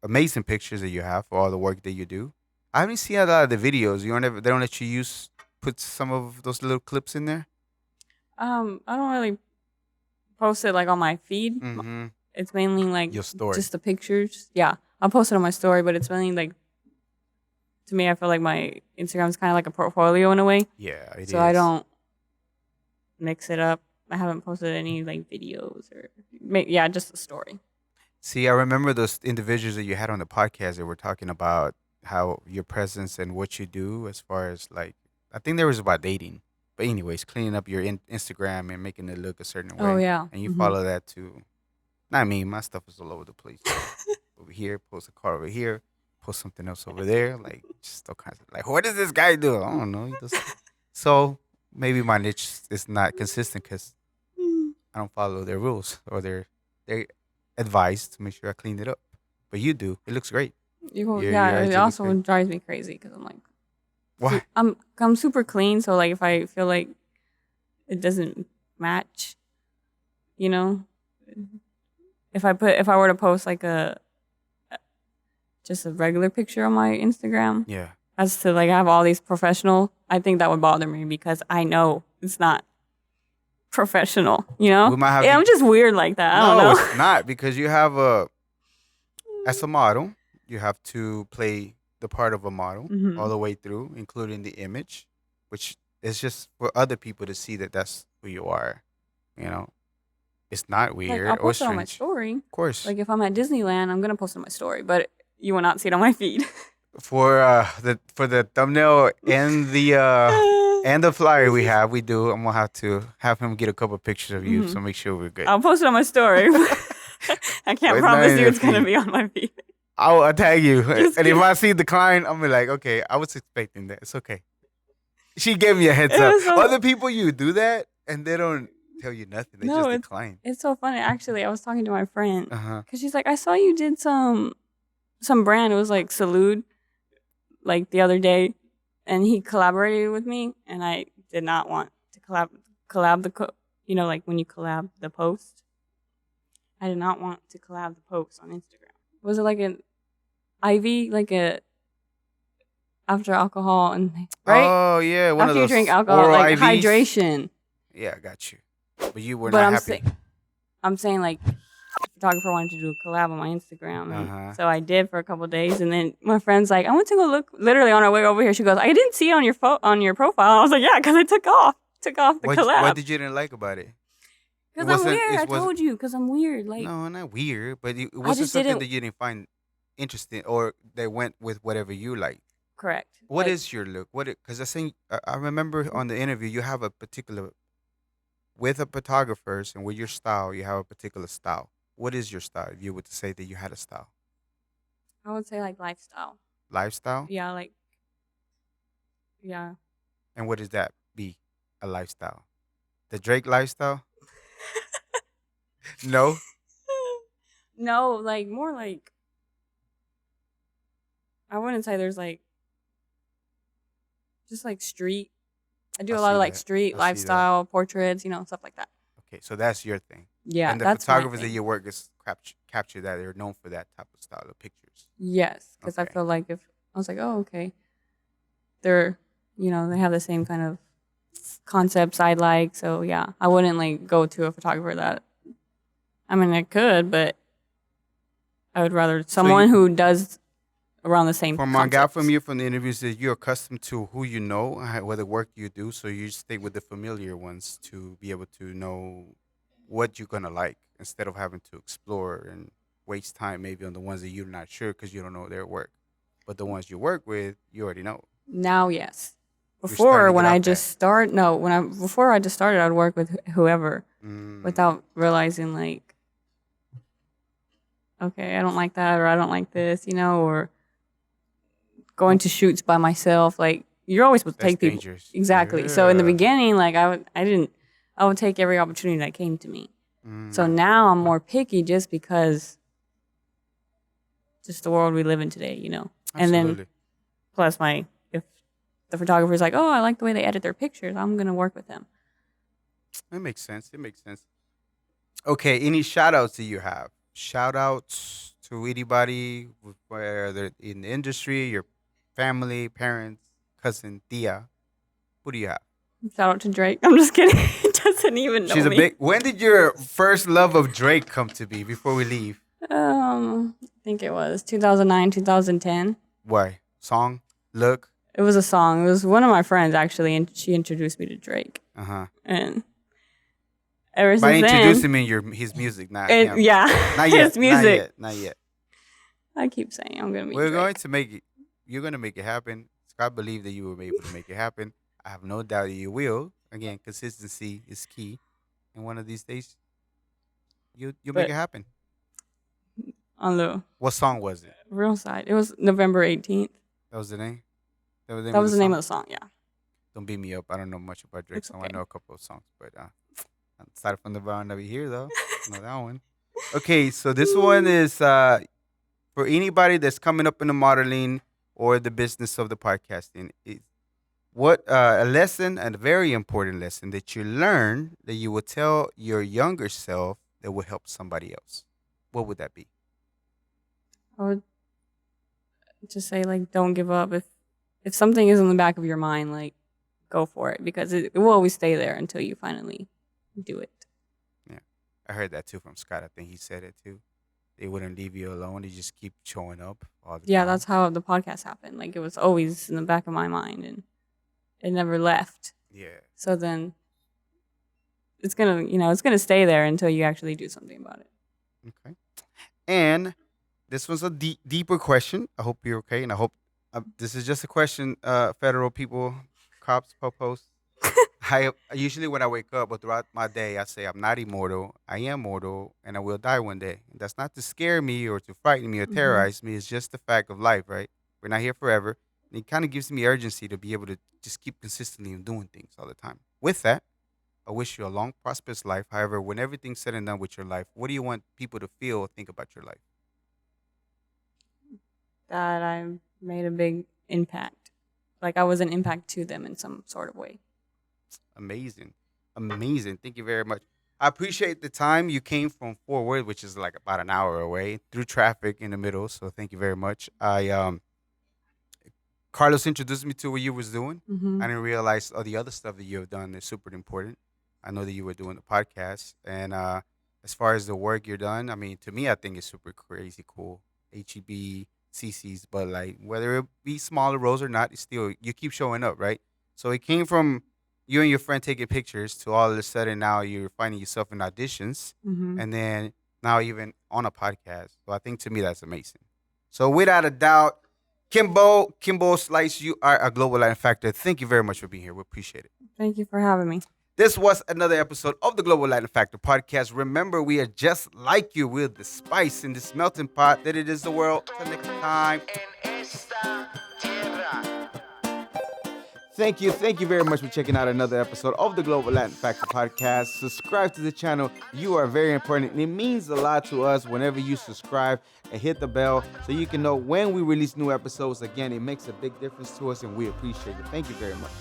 [SPEAKER 1] amazing pictures that you have for all the work that you do. I haven't seen a lot of the videos. You don't ever, they don't let you put some of those little clips in there.
[SPEAKER 2] I don't really post it like on my feed.
[SPEAKER 1] Mm-hmm.
[SPEAKER 2] It's mainly like
[SPEAKER 1] Your story.
[SPEAKER 2] just the pictures. Yeah, I'll post it on my story, but it's mainly like, to me, I feel like my Instagram is kind of like a portfolio in a way.
[SPEAKER 1] Yeah, it is.
[SPEAKER 2] So I don't mix it up. I haven't posted any like videos or yeah, just a story.
[SPEAKER 1] See, I remember those individuals that you had on the podcast that were talking about how your presence and what you do as far as like, I think there was about dating. But anyways, cleaning up your Instagram and making it look a certain way.
[SPEAKER 2] Oh yeah.
[SPEAKER 1] And you
[SPEAKER 2] Mhm.
[SPEAKER 1] follow that too. Not me, my stuff is all over the place. Over here, post a car over here, post something else over there. Like, just all kinds of, like, what does this guy do? I don't know. He does. So maybe my niche is not consistent because I don't follow their rules or their advice to make sure I clean it up. But you do. It looks great. Your
[SPEAKER 2] Yeah, it
[SPEAKER 1] IG looks
[SPEAKER 2] also
[SPEAKER 1] great.
[SPEAKER 2] drives me crazy because I'm like,
[SPEAKER 1] Why?
[SPEAKER 2] I'm super clean, so like if I feel like it doesn't match, you know, if I were to post like just a regular picture on my Instagram,
[SPEAKER 1] Yeah.
[SPEAKER 2] as to like have all these professional, I think that would bother me because I know it's not professional, you know?
[SPEAKER 1] We might have
[SPEAKER 2] Yeah,
[SPEAKER 1] to-
[SPEAKER 2] I'm just weird like that. I don't
[SPEAKER 1] No,
[SPEAKER 2] know.
[SPEAKER 1] it's not because you have as a model, you have to play the part of a model
[SPEAKER 2] Mhm.
[SPEAKER 1] all the way through, including the image, which is just for other people to see that that's who you are. You know, it's not
[SPEAKER 2] Like
[SPEAKER 1] weird
[SPEAKER 2] I'll
[SPEAKER 1] or
[SPEAKER 2] post it on my
[SPEAKER 1] strange.
[SPEAKER 2] story.
[SPEAKER 1] Of course,
[SPEAKER 2] Like if I'm at Disneyland, I'm gonna post it on my story, but you will not see it on my feed.
[SPEAKER 1] for the thumbnail and the flyer we do. I'm gonna have to have him get a couple pictures of you,
[SPEAKER 2] Mhm.
[SPEAKER 1] so make sure we're good.
[SPEAKER 2] I'll post it on my story. I can't
[SPEAKER 1] But not
[SPEAKER 2] promise
[SPEAKER 1] in
[SPEAKER 2] you
[SPEAKER 1] your
[SPEAKER 2] it's gonna
[SPEAKER 1] feed.
[SPEAKER 2] be on my feed.
[SPEAKER 1] I'll tag you,
[SPEAKER 2] Just
[SPEAKER 1] and if
[SPEAKER 2] kidding.
[SPEAKER 1] I see decline, I'm gonna be like, okay, I was expecting that. It's okay. She gave me a heads
[SPEAKER 2] It
[SPEAKER 1] up.
[SPEAKER 2] was so-
[SPEAKER 1] Other people, you do that, and they don't tell you nothing. They
[SPEAKER 2] No,
[SPEAKER 1] just
[SPEAKER 2] it's-
[SPEAKER 1] decline.
[SPEAKER 2] It's so funny. Actually, I was talking to my friend
[SPEAKER 1] Uh-huh.
[SPEAKER 2] because she's like, I saw you did some brand. It was like Salute, like the other day, and he collaborated with me, and I did not want to collab like when you collab the post. I did not want to collab the post on Instagram. Was it like an IV, like a after alcohol and right
[SPEAKER 1] Oh yeah, one
[SPEAKER 2] after
[SPEAKER 1] of
[SPEAKER 2] you
[SPEAKER 1] those
[SPEAKER 2] drink alcohol,
[SPEAKER 1] oral
[SPEAKER 2] like
[SPEAKER 1] IVs.
[SPEAKER 2] hydration.
[SPEAKER 1] Yeah, I got you. But you were
[SPEAKER 2] But
[SPEAKER 1] not
[SPEAKER 2] I'm
[SPEAKER 1] happy.
[SPEAKER 2] I'm saying like photographer wanted to do a collab on my Instagram, and
[SPEAKER 1] Uh-huh.
[SPEAKER 2] so I did for a couple of days, and then my friend's like, I went to go look. Literally on our way over here, she goes, I didn't see it on your on your profile. I was like, yeah, because I took off the
[SPEAKER 1] What
[SPEAKER 2] collab.
[SPEAKER 1] did you didn't like about it?
[SPEAKER 2] Because
[SPEAKER 1] It
[SPEAKER 2] I'm
[SPEAKER 1] wasn't-
[SPEAKER 2] weird.
[SPEAKER 1] it
[SPEAKER 2] I
[SPEAKER 1] wasn't-
[SPEAKER 2] told you, because I'm weird. Like
[SPEAKER 1] No, not weird, but it wasn't
[SPEAKER 2] just
[SPEAKER 1] something
[SPEAKER 2] didn't-
[SPEAKER 1] that you didn't find interesting, or they went with whatever you like.
[SPEAKER 2] correct.
[SPEAKER 1] What
[SPEAKER 2] Like,
[SPEAKER 1] is your look? Because I think I remember on the interview you have a particular with a photographers and with your style you have a particular style. What is your style? If you were to say that you had a style,
[SPEAKER 2] I would say like lifestyle.
[SPEAKER 1] lifestyle,
[SPEAKER 2] Yeah, like yeah.
[SPEAKER 1] and what is that? be a lifestyle? The Drake lifestyle? No.
[SPEAKER 2] No, like more like I wouldn't say there's like just like street. I do
[SPEAKER 1] I
[SPEAKER 2] a lot
[SPEAKER 1] see
[SPEAKER 2] of like
[SPEAKER 1] that.
[SPEAKER 2] street
[SPEAKER 1] I see that.
[SPEAKER 2] lifestyle portraits, stuff like that.
[SPEAKER 1] Okay, so that's your thing.
[SPEAKER 2] Yeah,
[SPEAKER 1] And the
[SPEAKER 2] that's my
[SPEAKER 1] photographers that
[SPEAKER 2] thing.
[SPEAKER 1] you work is capture that. They're known for that type of style of pictures.
[SPEAKER 2] Yes, because I
[SPEAKER 1] Okay.
[SPEAKER 2] feel like if I was like, oh, okay, they're, they have the same kind of concepts I like. So yeah, I wouldn't like go to a photographer that. I mean, I could, but I would rather
[SPEAKER 1] So you,
[SPEAKER 2] someone who does around the same
[SPEAKER 1] from what I got from
[SPEAKER 2] concepts.
[SPEAKER 1] you from the interviews, that you're accustomed to who you know, what the work you do. So you stay with the familiar ones to be able to know what you're gonna like instead of having to explore and waste time maybe on the ones that you're not sure because you don't know their work. But the ones you work with, you already know.
[SPEAKER 2] Now, yes.
[SPEAKER 1] You're starting
[SPEAKER 2] Before,
[SPEAKER 1] to
[SPEAKER 2] when
[SPEAKER 1] get
[SPEAKER 2] I
[SPEAKER 1] out that.
[SPEAKER 2] just start, no, before I just started, I'd work with whoever
[SPEAKER 1] Mm,
[SPEAKER 2] without realizing like, okay, I don't like that or I don't like this, or going to shoots by myself. Like you're always supposed to
[SPEAKER 1] that's
[SPEAKER 2] take people
[SPEAKER 1] dangerous.
[SPEAKER 2] exactly. So in the
[SPEAKER 1] Yeah.
[SPEAKER 2] beginning, like I would take every opportunity that came to me. So
[SPEAKER 1] Mm,
[SPEAKER 2] now I'm more picky just because just the world we live in today. And then
[SPEAKER 1] absolutely.
[SPEAKER 2] plus if the photographer's like, oh, I like the way they edit their pictures, I'm gonna work with them.
[SPEAKER 1] It makes sense. It makes sense. Okay, any shout outs do you have? Shout outs to anybody, whether in the industry, your family, parents, cousin, tia. Who do you have?
[SPEAKER 2] Shout out to Drake. I'm just kidding. He doesn't even know
[SPEAKER 1] She's a
[SPEAKER 2] me.
[SPEAKER 1] big. When did your first love of Drake come to be? Before we leave,
[SPEAKER 2] I think it was 2009, 2010.
[SPEAKER 1] why song? Look.
[SPEAKER 2] It was a song. It was one of my friends actually, and she introduced me to Drake.
[SPEAKER 1] Uh huh.
[SPEAKER 2] And ever
[SPEAKER 1] By
[SPEAKER 2] since then,
[SPEAKER 1] introducing me his music, not him.
[SPEAKER 2] yeah,
[SPEAKER 1] Not
[SPEAKER 2] his
[SPEAKER 1] yet. Not
[SPEAKER 2] music.
[SPEAKER 1] yet. Not yet.
[SPEAKER 2] I keep saying I'm gonna meet
[SPEAKER 1] We're going
[SPEAKER 2] Drake.
[SPEAKER 1] to make it. You're going to make it happen. Scott believed that you will be able to make it happen. I have no doubt that you will. Again, consistency is key. And one of these days, you'll make
[SPEAKER 2] But
[SPEAKER 1] it happen.
[SPEAKER 2] on the
[SPEAKER 1] What song was it?
[SPEAKER 2] real side, it was November 18th.
[SPEAKER 1] That was the name. That was the name
[SPEAKER 2] That
[SPEAKER 1] of
[SPEAKER 2] was
[SPEAKER 1] the
[SPEAKER 2] the name
[SPEAKER 1] song.
[SPEAKER 2] of the song. Yeah,
[SPEAKER 1] Don't beat me up. I don't know much about Drake
[SPEAKER 2] it's
[SPEAKER 1] song. I
[SPEAKER 2] okay.
[SPEAKER 1] know a couple of songs, but aside from the one over here though, know that one. Okay, so this one is for anybody that's coming up in the modeling or the business of the podcasting. What a lesson, and a very important lesson that you learn that you will tell your younger self that will help somebody else. What would that be?
[SPEAKER 2] I would just say like, don't give up. If something is in the back of your mind, like, go for it because it will always stay there until you finally do it.
[SPEAKER 1] Yeah, I heard that too from Scott. I think he said it too. They wouldn't leave you alone. They just keep showing up all the
[SPEAKER 2] Yeah,
[SPEAKER 1] time.
[SPEAKER 2] that's how the podcast happened. Like it was always in the back of my mind and it never left.
[SPEAKER 1] Yeah.
[SPEAKER 2] So then it's gonna stay there until you actually do something about it.
[SPEAKER 1] Okay. And this was a deeper question. I hope you're okay, and I hope this is just a question. Federal people, cops, popos. I usually when I wake up or throughout my day, I say I'm not immortal. I am mortal, and I will die one day. And that's not to scare me or to frighten me or
[SPEAKER 2] Mm-hmm.
[SPEAKER 1] terrorize me. It's just the fact of life, right? We're not here forever, and it kind of gives me urgency to be able to just keep consistently doing things all the time. With that, I wish you a long, prosperous life. However, when everything's said and done with your life, what do you want people to feel or think about your life?
[SPEAKER 2] That I made a big impact. Like I was an impact to them in some sort of way.
[SPEAKER 1] Amazing. Amazing. Thank you very much. I appreciate the time you came from Fort Worth, which is like about an hour away through traffic in the middle. So thank you very much. Carlos introduced me to what you was doing.
[SPEAKER 2] Mm-hmm.
[SPEAKER 1] I didn't realize all the other stuff that you have done is super important. I know that you were doing the podcast, and as far as the work you're done, I mean, to me, I think it's super crazy cool. HEB, CC's, but like whether it be smaller roles or not, it's still you keep showing up, right? So it came from you and your friend taking pictures to all of a sudden now you're finding yourself in auditions,
[SPEAKER 2] Mm-hmm.
[SPEAKER 1] and then now even on a podcast. So I think to me that's amazing. So without a doubt, Kimbo Slice, you are a global Latin factor. Thank you very much for being here. We appreciate it.
[SPEAKER 2] Thank you for having me.
[SPEAKER 1] This was another episode of the Global Latin Factor podcast. Remember, we are just like you with the spice in this melting pot that it is the world. Till next time. Thank you very much for checking out another episode of the Global Latin Factor Podcast. Subscribe to the channel. You are very important. It means a lot to us whenever you subscribe and hit the bell so you can know when we release new episodes. Again, it makes a big difference to us and we appreciate it. Thank you very much.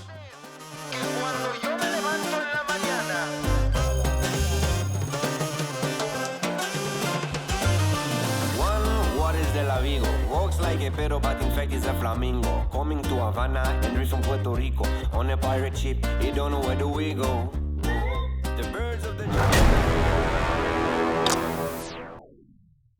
[SPEAKER 3] Walks like a pedo, but in fact is a flamingo. Coming to Havana, Henry from Puerto Rico. On a pirate ship, he don't know where do we go. The birds of the jungle.